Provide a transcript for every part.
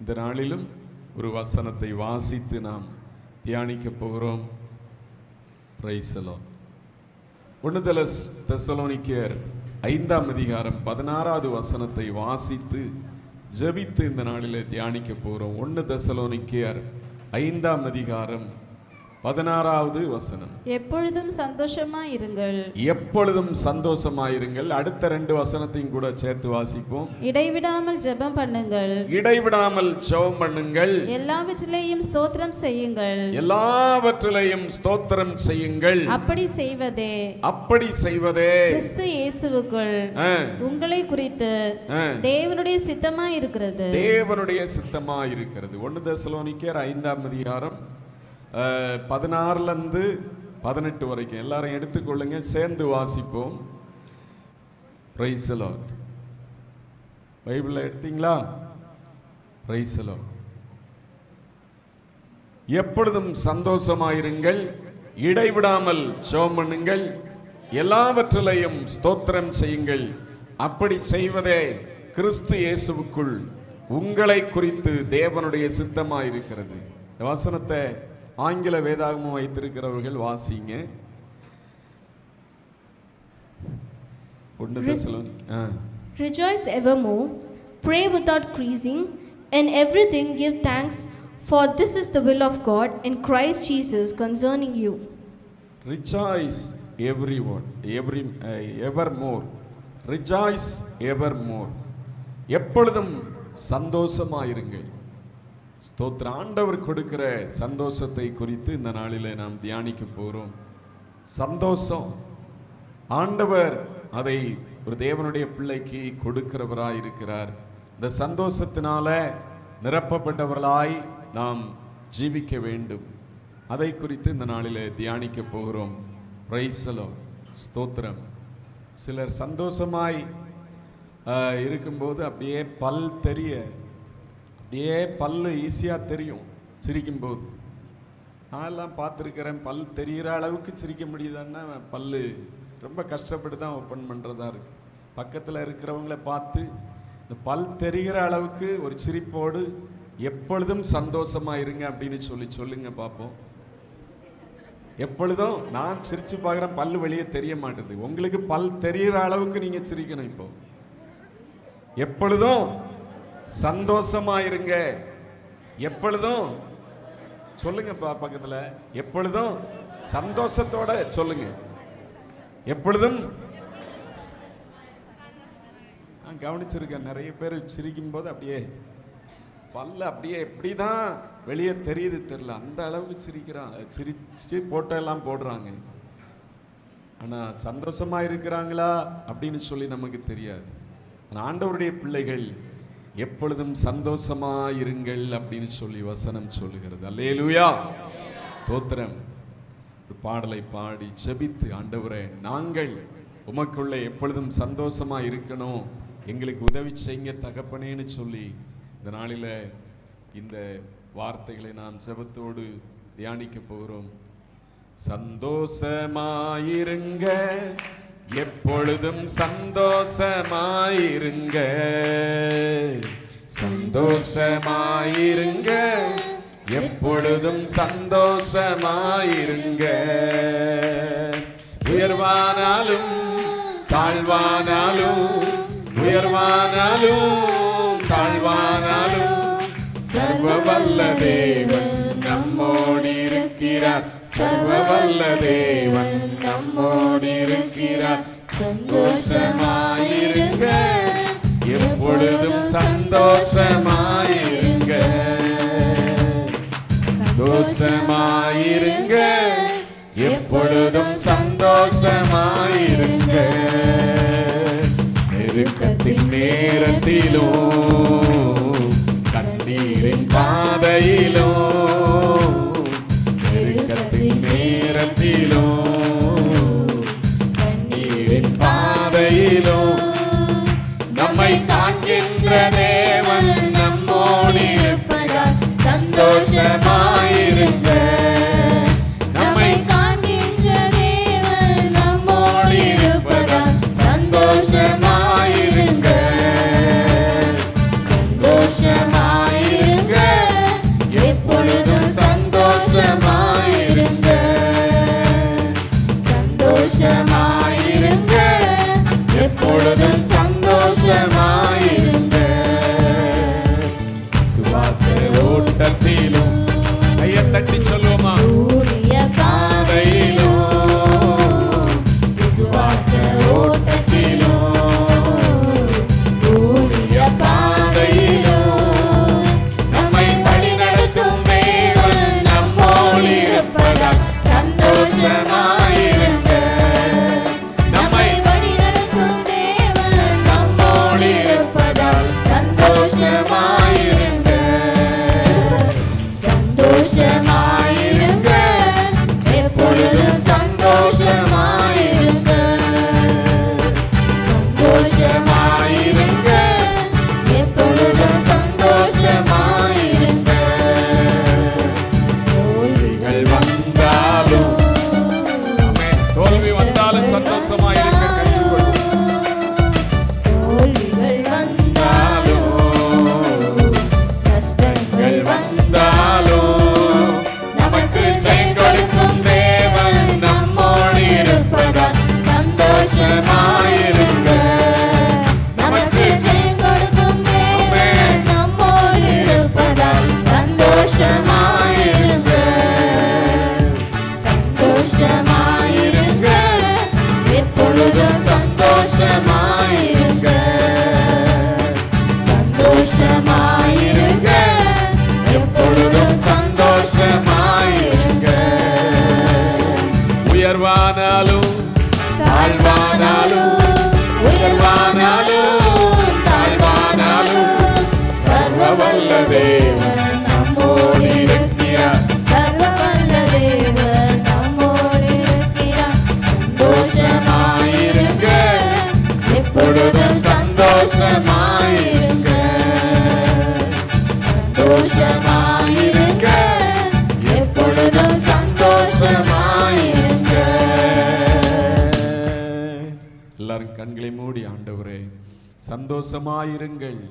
இந்த நாளிலும் ஒரு வசனத்தை வாசித்து நாம் தியானிக்க போகிறோம். Praise the Lord. 1 தெசலோனிக்கேயர் 5ஆம் அதிகாரம் 16வது வசனத்தை வாசித்து ஜெபித்து இந்த நாளிலே தியானிக்க போகிறோம். 1 தெசலோனிக்கேயர் 5ஆம் அதிகாரம் 16வது வசனம். எப்பொழுதும் சந்தோஷமாயிருங்கள். எப்பொழுதும் சந்தோஷமாயிருங்கள். அடுத்த 2 வசனத்தையும் கூட சேர்த்து வாசிப்போம். இடைவிடாமல் ஜெபம் பண்ணுங்கள். இடைவிடாமல் ஜெபம் பண்ணுங்கள். எல்லாவற்றிலேயும் ஸ்தோத்திரம் செய்யுங்கள். எல்லாவற்றிலேயும் ஸ்தோத்திரம் செய்யுங்கள். அப்படி செய்வதே கிறிஸ்து இயேசுவுக்குள் உங்களை குறித்து தேவனுடைய சித்தமாயிருக்கிறது. தேவனுடைய சித்தமாயிருக்கிறது. 1 தெசலோனிக்கேயர் 5ஆம் அதிகாரம் 16லிருந்து 18 வரைக்கும் எல்லாரும் எடுத்துக்கொள்ளுங்க, சேர்ந்து வாசிப்போம். Praise the Lord. பைபிள் எடுத்தீங்களா? Praise the Lord. எப்பொழுதும் சந்தோஷமாயிருங்கள், இடைவிடாமல் ஜெபம் பண்ணுங்கள், எல்லாவற்றிலேயும் ஸ்தோத்திரம் செய்யுங்கள். அப்படி செய்வதே கிறிஸ்து இயேசுவுக்குள் உங்களை குறித்து தேவனுடைய சித்தமாயிருக்கிறது. இந்த வசனத்தை ஆங்கில வேதாகமம் வைத்திருக்கிறவர்கள் வாசிங்க. 1 தெசலோனிக்கேயர். Rejoice evermore, pray without ceasing, in everything give thanks, for this is the will of God in Christ Jesus concerning you. Rejoice evermore. Rejoice evermore. எப்பொழுதும் சந்தோஷமாயிருங்கள். ஸ்தோத்திர. ஆண்டவர் கொடுக்கிற சந்தோஷத்தை குறித்து இந்த நாளிலே நாம் தியானிக்க போகிறோம். சந்தோஷம், ஆண்டவர் அதை ஒரு தேவனுடைய பிள்ளைக்கு கொடுக்கிறவராய் இருக்கிறார். இந்த சந்தோஷத்தினால நிரப்பப்பட்டவர்களாய் நாம் ஜீவிக்க வேண்டும். அதை குறித்து இந்த நாளிலே தியானிக்க போகிறோம். Praise the Lord. ஸ்தோத்திரம். சிலர் சந்தோஷமாய் இருக்கும்போது அப்படியே பல்லு ஈஸியாக தெரியும் சிரிக்கும்போது. நான் எல்லாம் பார்த்துருக்கிறேன், பல் தெரிகிற அளவுக்கு சிரிக்க முடியுதான்னா பல்லு ரொம்ப கஷ்டப்பட்டு தான் ஓப்பன் பண்ணுறதா இருக்குது. பக்கத்தில் இருக்கிறவங்கள பார்த்து இந்த பல் தெரிகிற அளவுக்கு ஒரு சிரிப்போடு எப்பொழுதும் சந்தோஷமாக இருங்க அப்படின்னு சொல்லுங்க பார்ப்போம். எப்பொழுதும் நான் சிரித்து பார்க்குறேன், பல்லு வெளியே தெரிய மாட்டேது. உங்களுக்கு பல் தெரிகிற அளவுக்கு நீங்கள் சிரிக்கணும். இப்போ எப்பொழுதும் சந்தோஷமாயிருங்க. எப்பொழுதும் சொல்லுங்க பக்கத்துல, எப்பொழுதும் சந்தோஷத்தோட சொல்லுங்க. எப்பொழுதும். நான் கவனிச்சிருக்கேன், நிறைய பேர் சிரிக்கும் போது அப்படியே பல்ல அப்படியே எப்படிதான் வெளியே தெரியுது தெரியல, அந்த அளவுக்கு சிரிச்சு போட்டோ எல்லாம் போடுறாங்க. ஆனா சந்தோஷமா இருக்கிறாங்களா அப்படின்னு சொல்லி நமக்கு தெரியாது. ஆண்டவருடைய பிள்ளைகள் எப்பொழுதும் சந்தோஷமாயிருங்கள் அப்படின்னு சொல்லி வசனம் சொல்லுகிறது. அல்லேலூயா. தோத்திரம். ஒரு பாடலை பாடி ஜெபித்து, ஆண்டவரே நாங்கள் உமக்குள்ளே எப்பொழுதும் சந்தோஷமா இருக்கணும், எங்களுக்கு உதவி செய்யுங்க தகப்பனேன்னு சொல்லி இந்த நாளில் இந்த வார்த்தைகளை நாம் ஜெபத்தோடு தியானிக்க போகிறோம். சந்தோஷமாயிருங்க, எப்பொழுதும் சந்தோஷமாயிருங்க, சந்தோஷமாயிருங்க, எப்பொழுதும் சந்தோஷமாயிருங்க. உயர்வானாலும் தாழ்வானாலும், உயர்வானாலும் தாழ்வானாலும், சர்வவல்ல தேவன் நம்மோடு இருக்கிறார், சர்வவல்ல தேவன் நம்மோடு இருக்கிறார். சந்தோஷமாயிருங்க, எப்பொழுதும் சந்தோஷமாயிருங்க, சந்தோஷமாயிருங்க, எப்பொழுதும் சந்தோஷமாயிருங்க. நெருக்கத்தின் நேரத்திலும் கண்ணீரின் பாதையிலும், நெருக்கத்தின் நேரத்திலும் கண்ணீரின் பாதையிலும், நம்மை காண்கின்ற தேவன் நம்மோடு இருப்பதால் சந்தோஷமாயிருங்க. நம்மை காண்கின்ற தேவன் நம்மோடு இருப்பதால் சந்தோஷமாயிருங்க, சந்தோஷமாயிருங்க. சந்தோஷமாயிருங்க, சந்தோஷமாயிருங்க, எப்பொழுதும் சந்தோஷமாயிருங்க, சந்தோஷமாயிருங்க, எப்பொழுதும் சந்தோஷமாயிருங்க. தோல்விகள் வந்தாலும், தோல்வி வந்தாலும் சந்தோஷமாயிருக்க கற்றுக்கொள்ளும். தோல்விகள் வந்தாலும், கஷ்டங்கள் வந்தாலும், நமக்கு ஜெயம் கொடுக்கும் தேவன் நம்மோடு இருப்பதால் சந்தோஷமாயிருங்க. நமக்கு ஜெயம் கொடுக்கும் தேவன் நம்மோடு இருப்பதால் சந்தோஷமாயிருங்க, சந்தோஷமாயிருங்க, எப்பொழுதும் சந்தோஷமாயிருங்க, சந்தோஷமாயிருங்க, எப்பொழுதும் சந்தோஷமாயிருங்க. உயர்வானாலும் தாழ்வானாலும், உயர்வானாலும் தாழ்வானாலும், சர்வவல்ல தேவன் நம்மோடு இருக்கிறார், சர்வவல்ல தேவன் நம்மோடு இருக்கிறார். சந்தோஷமாயிருங்க, எப்பொழுதும் சந்தோஷமாயிருங்க, சந்தோஷமாயிருங்க, எப்பொழுதும் சந்தோஷமாயிருங்க. எல்லாரும் கண்களை மூடி ஆண்டவரே சந்தோஷமாயிருங்கள்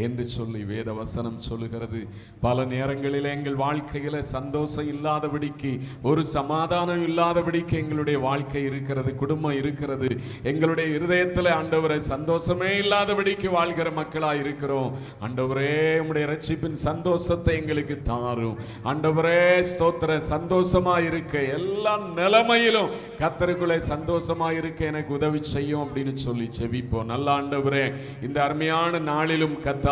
என்று சொல்லி வேத வசனம் சொல்லுகிறது. பல நேரங்களில் எங்கள் வாழ்க்கையில சந்தோஷம் இல்லாதபடிக்கு, ஒரு சமாதானம் இல்லாதபடிக்கு எங்களுடைய வாழ்க்கை இருக்கிறது, குடும்பம் இருக்கிறது. எங்களுடைய இருதயத்தில் ஆண்டவரே சந்தோஷமே இல்லாதபடிக்கு வாழ்கிற மக்களாய் இருக்கிறோம். ஆண்டவரே உம்முடைய ரட்சிப்பின் சந்தோஷத்தை எங்களுக்கு தாரும். ஆண்டவரே ஸ்தோத்திர, சந்தோஷமா இருக்க எல்லா நிலைமையிலும் கர்த்தருக்குள்ளே சந்தோஷமா இருக்க எனக்கு உதவி செய்யும் அப்படின்னு சொல்லி செபிப்போம். நல்ல ஆண்டவரே, இந்த அருமையான நாளிலும் கர்த்தாவே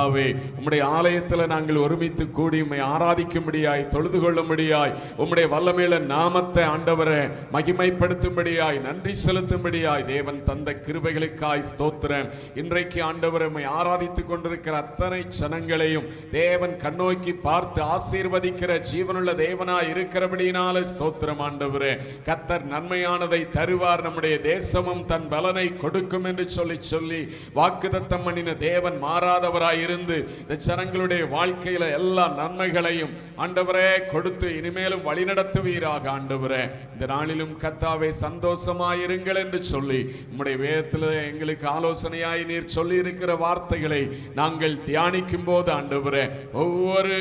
உம்முடைய ஆலயத்தில் நாங்கள் ஒருமித்து கூடி உம்மை ஆராதிக்கும்படியாய், தொழுது கொள்ளும்படியாய், உம்முடைய வல்லமையுள்ள நாமத்தை ஆண்டவரே மகிமைப்படுத்தும்படியாய், நன்றி செலுத்தும்படியாய் தேவன் தந்த கிருபைகளுக்காய் ஸ்தோத்திரம். இன்றைக்கு ஆண்டவரை உம்மை ஆராதித்துக் கொண்டிருக்கிற அத்தனை ஜனங்களையும் தேவன் கண்ணோக்கி பார்த்து ஆசீர்வதிக்கிற ஜீவனுள்ள தேவனாய் இருக்கிறபடியினால ஸ்தோத்திரம். ஆண்டவரே கர்த்தர் நன்மையானதை தருவார், நம்முடைய தேசமும் தன் பலனை கொடுக்கும் என்று சொல்லி வாக்குத்தத்தம் பண்ணின தேவன் மாறாதவராய் இருந்து இந்த ஜனங்களுடைய வாழ்க்கையில எல்லா நன்மைகளையும் ஆண்டவரே கொடுத்து இனிமேலும் வழிநடத்துவீராக. ஆண்டவரே இந்த நாளிலும் கர்த்தாவே சந்தோஷமாயிருங்கள் என்று சொல்லி நம்முடைய வேதத்தில் எங்களுக்கு ஆலோசனையாய் நீர் சொல்லி இருக்கிற வார்த்தைகளை நாங்கள் தியானிக்கும் போது ஆண்டவரே ஒவ்வொரு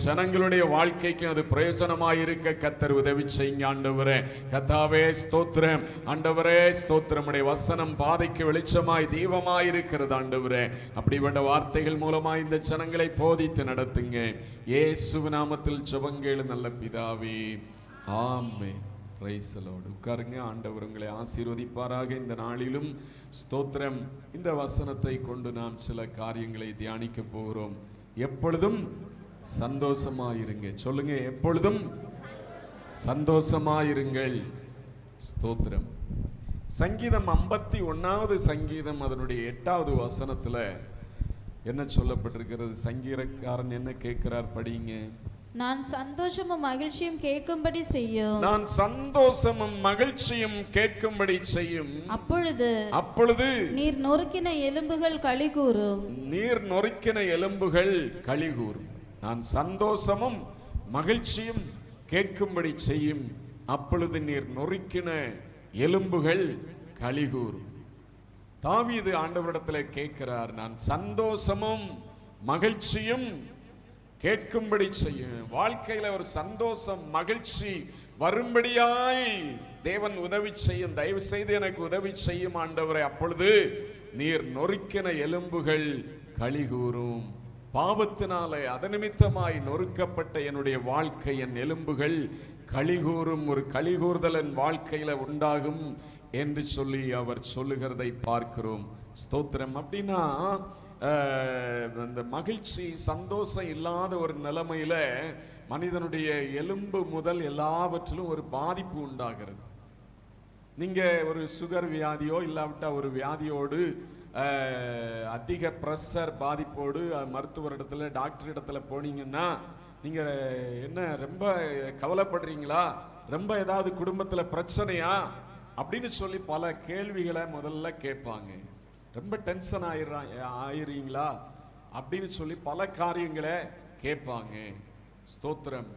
ஜனங்களுடைய வாழ்க்கைக்கும் அது பிரயோஜனமாயிருக்க கர்த்தர் உதவி செய்யுங்க. ஆண்டவரே கர்த்தாவே ஸ்தோத்திரம். ஆண்டவரே ஸ்தோத்திரம். உம்முடைய வசனம் பாதைக்கு வெளிச்சமாய் தீபமாய் இருக்கிறது. ஆண்டவரே அப்படிப்பட்ட வார்த்தைகள் மூலமாய் இந்த ஜனங்களை போதித்து நடத்துங்க. இயேசுவின் நாமத்தில் ஜெபங்கள் நல்ல பிதாவே, ஆமென். Praise the Lord. உட்காருங்க. ஆண்டவர் உங்களை ஆசீர்வதிப்பாராக. இந்த நாளிலும் ஸ்தோத்திரம். இந்த வசனத்தை கொண்டு நாம் சில காரியங்களை தியானிக்க போகிறோம். எப்பொழுதும் சந்தோஷமாயிருங்க. சொல்லுங்க, எப்பொழுதும் சந்தோஷமாயிருங்கள். ஸ்தோத்திரம். சங்கீதம் 51வது சங்கீதம் அதனுடைய 8வது வசனத்துல என்ன சொல்லப்பட்டிருக்கிறது? சங்கீதக்காரன் என்ன கேட்கிறார்? படிங்க. நான் சந்தோஷமும் மகிழ்ச்சியும் கேட்கும்படி செய்யும். நான் சந்தோஷமும் மகிழ்ச்சியும் கேட்கும்படி செய்யும். அப்பொழுது நீர் நொறுக்கின எலும்புகள் களிகூரும். நீர் நொறுக்கின எலும்புகள் களிகூரும். நான் சந்தோஷமும் மகிழ்ச்சியும் கேட்கும்படி செய்யும். அப்பொழுது நீர் நொறுக்கின எலும்புகள் களிகூரும். தாவீது ஆண்டவரிடத்தில் கேட்கிறார், நான் சந்தோஷமும் மகிழ்ச்சியும் கேட்கும்படி செய்யும். வாழ்க்கையில ஒரு சந்தோஷம் மகிழ்ச்சி வரும்படியாய் தேவன் உதவி செய்யும். தயவு செய்து எனக்கு உதவி செய்யும் ஆண்டவரே. அப்பொழுது நீர் நொறுக்கின எலும்புகள் களிகூரும். பாவத்தினாலே அதனிமித்தமாய் நொறுக்கப்பட்ட என்னுடைய வாழ்க்கை, என் எலும்புகள் களிகூரும். ஒரு களிகூர்தல் என் வாழ்க்கையில உண்டாகும் என்று சொல்லி அவர் சொல்லுகிறதை பார்க்கிறோம். ஸ்தோத்திரம். அப்படின்னா அந்த மகிழ்ச்சி சந்தோஷம் இல்லாத ஒரு நிலைமையில மனிதனுடைய எலும்பு முதல் எல்லாவற்றிலும் ஒரு பாதிப்பு உண்டாகிறது. நீங்க ஒரு சுகர் வியாதியோ இல்லாவிட்டா ஒரு வியாதியோடு அதிக ப்ரெஷர் பாதிப்போடு மருத்துவர் இடத்துல டாக்டர் இடத்துல போனீங்கன்னா நீங்க என்ன ரொம்ப கவலைப்படுறீங்களா, ரொம்ப ஏதாவது குடும்பத்துல பிரச்சனையா அப்படின்னு சொல்லி பல கேள்விகளை முதல்ல கேட்பாங்க. ரொம்ப டென்ஷன் ஆயிடுறீங்களா அப்படின்னு சொல்லி பல காரியங்களை கேட்பாங்க. ஸ்தோத்திரம்.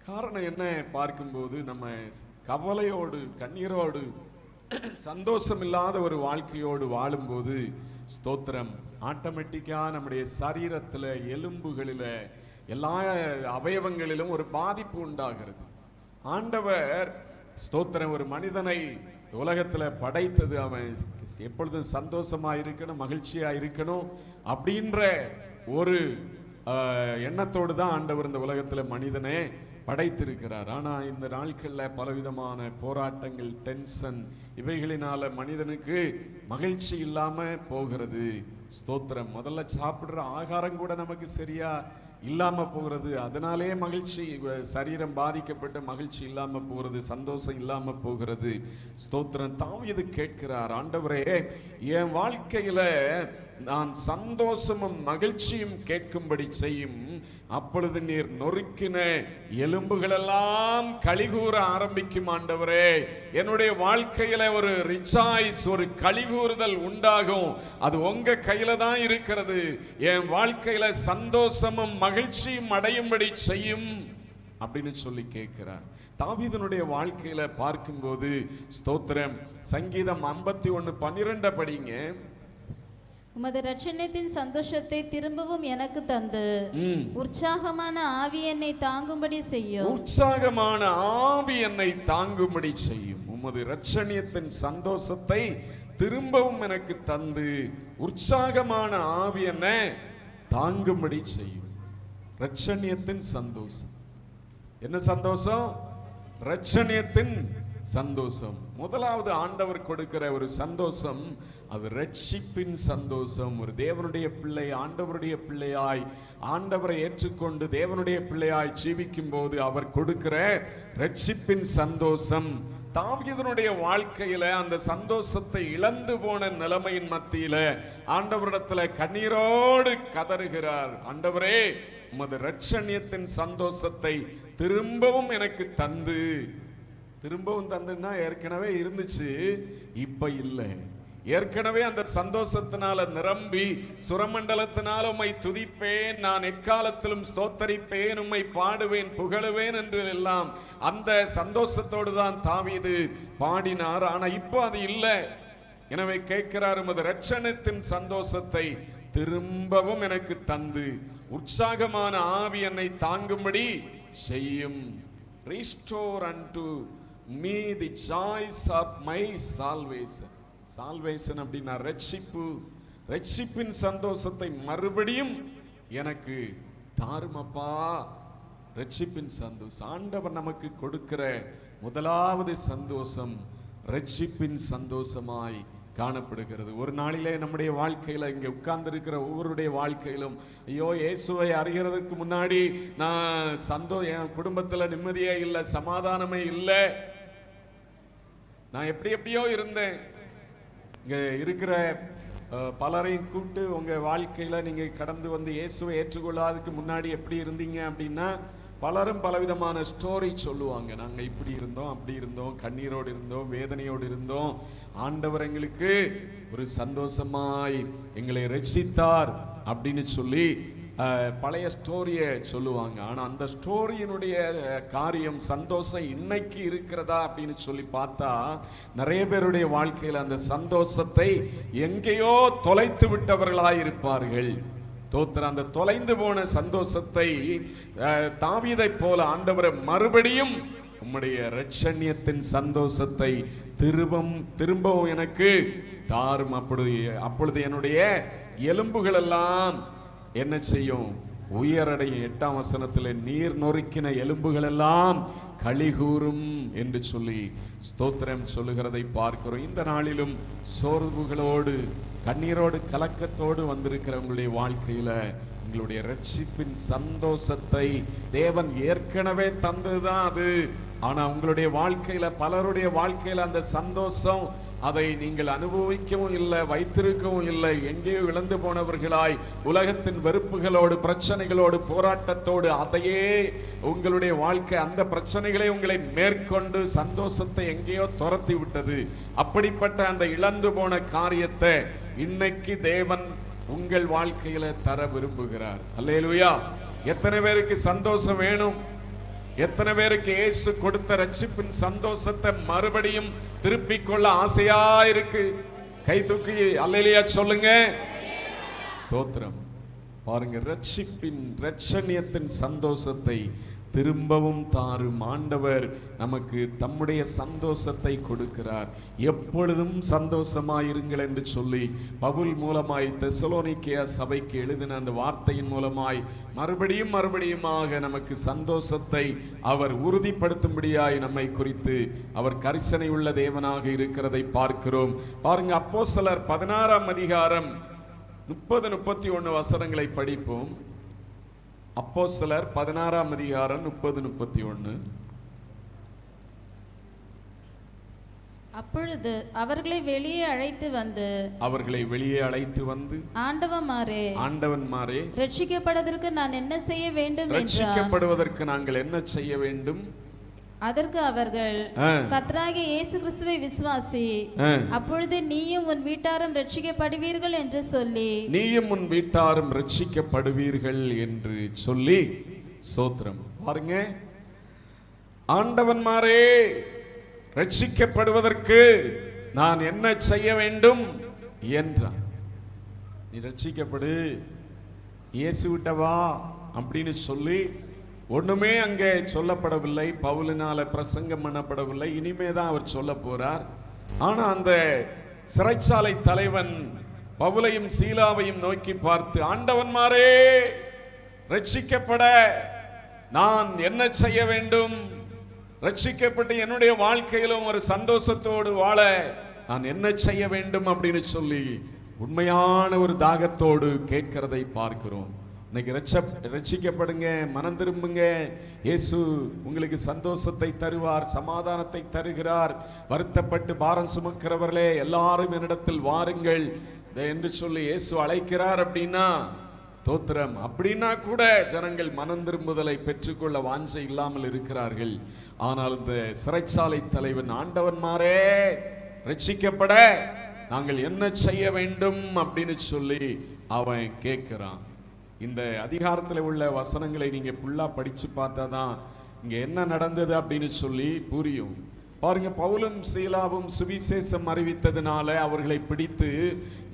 காரணம் என்ன பார்க்கும்போது நம்ம கவலையோடு கண்ணீரோடு சந்தோஷம் இல்லாத ஒரு வாழ்க்கையோடு வாழும்போது ஸ்தோத்திரம் ஆட்டோமேட்டிக்கா நம்முடைய சரீரத்தில் எலும்புகளில் எல்லா அவயவங்களிலும் ஒரு பாதிப்பு உண்டாகிறது. ஆண்டவர் ஸ்தோத்திரம் ஒரு மனிதனை உலகத்தில் படைத்தது அவன் எப்பொழுதும் சந்தோஷமா இருக்கணும், மகிழ்ச்சியா இருக்கணும் அப்படின்ற ஒரு எண்ணத்தோடு தான் ஆண்டவர் இந்த உலகத்தில் மனிதனை படைத்திருக்கிறார். ஆனால் இந்த நாட்களில் பலவிதமான போராட்டங்கள், டென்ஷன் இவைகளினால மனிதனுக்கு மகிழ்ச்சி இல்லாமல் போகிறது. ஸ்தோத்திரம். முதல்ல சாப்பிட்ற ஆகாரம் கூட நமக்கு சரியா இல்லாம போகிறது. அதனாலே மகிழ்ச்சி, சரீரம் பாதிக்கப்பட்ட மகிழ்ச்சி இல்லாம போகிறது, சந்தோஷம் இல்லாம போகிறது. ஸ்தோத்திரம். தாவீது கேட்கிறார், ஆண்டவரே என் வாழ்க்கையில நான் சந்தோஷமும் மகிழ்ச்சியும் கேட்கும்படி செய்யும். அப்பொழுது நீர் நொறுக்கின எலும்புகளெல்லாம் கலிகூற ஆரம்பிக்கும். ஆண்டவரே என்னுடைய வாழ்க்கையில ஒரு ரிச்சாய்ஸ், ஒரு கலிகூறுதல் உண்டாகும். அது உங்க கையில தான் இருக்கிறது. என் வாழ்க்கையில சந்தோஷமும் மகிழ்ச்சியும் அடையும்படி செய்யும் அப்படின்னு சொல்லி கேட்கிறார். தாவீதுனுடைய வாழ்க்கையில பார்க்கும்போது ஸ்தோத்திரம் சங்கீதம் 51:12 படிங்க. உமது இரட்சணியத்தின் சந்தோஷத்தை திரும்பவும் எனக்கு தந்து உற்சாகமான ஆவி என்னை தாங்கும்படி செய்யும். உற்சாகமான ஆவி என்னை தாங்கும்படி செய்யும். உமது இரட்சணியத்தின் சந்தோஷத்தை திரும்பவும் எனக்கு தந்து உற்சாகமான ஆவி என்னை தாங்கும்படி செய்யும். இரட்சணியத்தின் சந்தோஷம். என்ன சந்தோஷம்? இரட்சணியத்தின் சந்தோஷம். முதலாவது ஆண்டவர் கொடுக்கிற ஒரு சந்தோஷம் அது ரட்சிப்பின் சந்தோஷம். ஒரு தேவனுடைய பிள்ளை ஆண்டவருடைய பிள்ளையாய் ஆண்டவரை ஏற்றுக்கொண்டு தேவனுடைய பிள்ளையாய் ஜீவிக்கும் போது அவர் கொடுக்கிற ரட்சிப்பின் சந்தோஷம். தாவீதுனுடைய வாழ்க்கையில அந்த சந்தோஷத்தை இழந்து போன நிலைமையின் மத்தியில ஆண்டவரிடத்துல கண்ணீரோடு கதறுகிறார். ஆண்டவரே உமது இரட்சணியத்தின் சந்தோஷத்தை திரும்பவும் எனக்கு தந்து. திரும்பவும் தந்துன்னா ஏற்கனவே இருந்துச்சு, இப்ப இல்லை. ஏற்கனவே அந்த சந்தோஷத்தினால நிரம்பி சுரமண்டலத்தினால் உம்மை துதிப்பேன், நான் எக்காலத்திலும் ஸ்தோத்தரிப்பேன், உம்மை பாடுவேன், புகழுவேன் என்று எல்லாம் அந்த சந்தோஷத்தோடு தான் தாவீது பாடினார். ஆனா இப்போ அது இல்லை. எனவே கேட்கிறார், உமது இரட்சணியத்தின் சந்தோஷத்தை திரும்பவும் எனக்கு தந்து உற்சாகமான ஆவி என்னை தாங்கும்படி செய்யும். Restore unto me the joys of my salvation. Salvation அப்படின்னா ரட்சிப்பு. ரட்சிப்பின் சந்தோஷத்தை மறுபடியும் எனக்கு தாருமப்பா. ரட்சிப்பின் சந்தோஷம் ஆண்டவர் நமக்கு கொடுக்கிற முதலாவது சந்தோஷம் ரட்சிப்பின் சந்தோஷமாய் காணப்படுகிறது. ஒரு நாளிலே நம்முடைய வாழ்க்கையில இங்க உட்கார்ந்து இருக்கிற ஒவ்வொருடைய வாழ்க்கையிலும் ஐயோ இயேசுவை அறிகிறதுக்கு முன்னாடி நான் என் குடும்பத்துல நிம்மதியே இல்லை, சமாதானமே இல்லை, நான் எப்படியோ இருந்தேன். இங்க இருக்கிற பலரையும் கூப்பிட்டு உங்க வாழ்க்கையில நீங்க கடந்து வந்து இயேசுவை ஏற்றுக்கொள்ளாததுக்கு முன்னாடி எப்படி இருந்தீங்க அப்படின்னா பலரும் பலவிதமான ஸ்டோரி சொல்லுவாங்க. நாங்க இப்படி இருந்தோம், அப்படி இருந்தோம், கண்ணீரோடு இருந்தோம், வேதனையோடு இருந்தோம், ஆண்டவர் எங்களுக்கு ஒரு சந்தோஷமாய் எங்களை ரட்சித்தார் அப்படின்னு சொல்லி பழைய ஸ்டோரியை சொல்லுவாங்க. ஆனா அந்த ஸ்டோரியினுடைய காரியம் சந்தோஷம் இன்னைக்கு இருக்கிறதா அப்படின்னு சொல்லி பார்த்தா நிறைய பேருடைய வாழ்க்கையில் அந்த சந்தோஷத்தை எங்கேயோ தொலைத்து விட்டவர்களாய் இருப்பார்கள். தோத்திர அந்த தொலைந்து போன சந்தோஷத்தை தாவீதை போல ஆண்டவரை மறுபடியும் உம்முடைய இரட்சணியத்தின் சந்தோஷத்தை திரும்பவும் எனக்கு தாரும். அப்பொழுது என்னுடைய எலும்புகள் எல்லாம் என்ன செய்யும்? உயரடையும். 8ஆம் வசனத்தில் நீர் நொறுக்கின எலும்புகள் எல்லாம் களிகூறும் என்று சொல்லி ஸ்தோத்திரம் சொல்லுகிறதை பார்க்கிறோம். இந்த நாளிலும் சோர்வுகளோடு கண்ணீரோடு கலக்கத்தோடு வந்திருக்கிற உங்களுடைய வாழ்க்கையில உங்களுடைய ரட்சிப்பின் சந்தோஷத்தை தேவன் ஏற்கனவே தந்ததுதான் அது. ஆனா உங்களுடைய வாழ்க்கையில பலருடைய வாழ்க்கையில அந்த சந்தோஷம் அதை நீங்கள் அனுபவிக்கவும் இல்லை, வைத்திருக்கவும் இல்லை. எங்கேயோ இழந்து போனவர்களாய் உலகத்தின் வெறுப்புகளோடு, பிரச்சனைகளோடு, போராட்டத்தோடு, அதையே உங்களுடைய வாழ்க்கை, அந்த பிரச்சனைகளே உங்களை மேற்கொண்டு சந்தோஷத்தை எங்கேயோ துரத்தி விட்டது. அப்படிப்பட்ட அந்த இழந்து போன காரியத்தை இன்னைக்கு தேவன் உங்கள் வாழ்க்கையில தர விரும்புகிறார். அல்லேலூயா. எத்தனை பேருக்கு சந்தோஷம் வேணும்? எத்தனை பேருக்கு இயேசு கொடுத்த ரட்சிப்பின் சந்தோஷத்தை மறுபடியும் திருப்பிக் கொள்ள ஆசையா இருக்கு? கை தூக்கி அல்லேலூயா சொல்லுங்க. ஸ்தோத்திரம். பாருங்க, ரட்சணியத்தின் சந்தோஷத்தை திரும்பவும் தாரும் ஆண்டவர் நமக்கு தம்முடைய சந்தோஷத்தை கொடுக்கிறார். எப்பொழுதும் சந்தோஷமாயிருங்கள் என்று சொல்லி பவுல் மூலமாய் தெசலோனிக்கேய சபைக்கு எழுதின அந்த வார்த்தையின் மூலமாய் மறுபடியுமாக நமக்கு சந்தோஷத்தை அவர் உறுதிப்படுத்தும்படியாய் நம்மை குறித்து அவர் கரிசனை உள்ள தேவனாக இருக்கிறதை பார்க்கிறோம். பாருங்க, அப்போஸ்தலர் 16ஆம் அதிகாரம் 30-31 வசனங்களை படிப்போம். அப்போஸ்தலர் 16ஆம் அதிகாரம் 30-31. அப்பொழுது அவர்களை வெளியே அழைத்து வந்து ஆண்டவன்மாரே ரட்சிக்கப்படுவதற்கு நான் என்ன செய்ய வேண்டும் என்றார். ரட்சிக்கப்படுவதற்கு நாங்கள் என்ன செய்ய வேண்டும்? அதற்கு அவர்கள், கர்த்தராகிய இயேசு கிறிஸ்துவை விசுவாசி, அப்பொழுது நீயும் உன் வீட்டாரும் ரட்சிக்கப்படுவீர்கள் என்று சொல்லி ஸ்தோத்திரம். பாருங்க, ஆண்டவன்மாரே ரட்சிக்கப்படுவதற்கு நான் என்ன செய்ய வேண்டும் என்றான். நீ ரட்சிக்கப்படு, இயேசு விட்டவா அப்படின்னு சொல்லி ஒண்ணுமே அங்கே சொல்லப்படவில்லை. பவுலினால பிரசங்கம் பண்ணப்படவில்லை. இனிமேதான் அவர் சொல்ல போறார். ஆனா அந்த சிறைச்சாலை தலைவன் பவுலையும் சீலாவையும் நோக்கி பார்த்து, ஆண்டவன்மாரே ரட்சிக்கப்பட நான் என்ன செய்ய வேண்டும்? ரட்சிக்கப்பட்டு என்னுடைய வாழ்க்கையிலும் ஒரு சந்தோஷத்தோடு வாழ நான் என்ன செய்ய வேண்டும் அப்படின்னு சொல்லி உண்மையான ஒரு தாகத்தோடு கேட்கிறதை பார்க்கிறோம். இன்னைக்கு ரட்சிக்கப்படுங்க, மனம் திரும்புங்க. இயேசு உங்களுக்கு சந்தோஷத்தை தருவார், சமாதானத்தை தருகிறார். வருத்தப்பட்டு பாரம் சுமக்கிறவர்களே எல்லாரும் என்னிடத்தில் வாருங்கள் என்று சொல்லி இயேசு அழைக்கிறார். அப்படின்னா தோத்திரம். அப்படின்னா கூட ஜனங்கள் மனம் திரும்புதலை பெற்றுக்கொள்ள வாஞ்சை இல்லாமல் இருக்கிறார்கள். ஆனால் இந்த சிறைச்சாலை தலைவன், ஆண்டவன்மாரே ரட்சிக்கப்பட நாங்கள் என்ன செய்ய வேண்டும் அப்படின்னு சொல்லி அவன் கேட்கிறான். இந்த அதிகாரத்தில் உள்ள வசனங்களை நீங்க ஃபுல்லா படிச்சு பார்த்தாதான் இங்க என்ன நடந்தது அப்படின்னு சொல்லி புரியும். பாருங்க, பவுலும் சீலாவும் சுவிசேஷம் அறிவித்ததுனால அவர்களை பிடித்து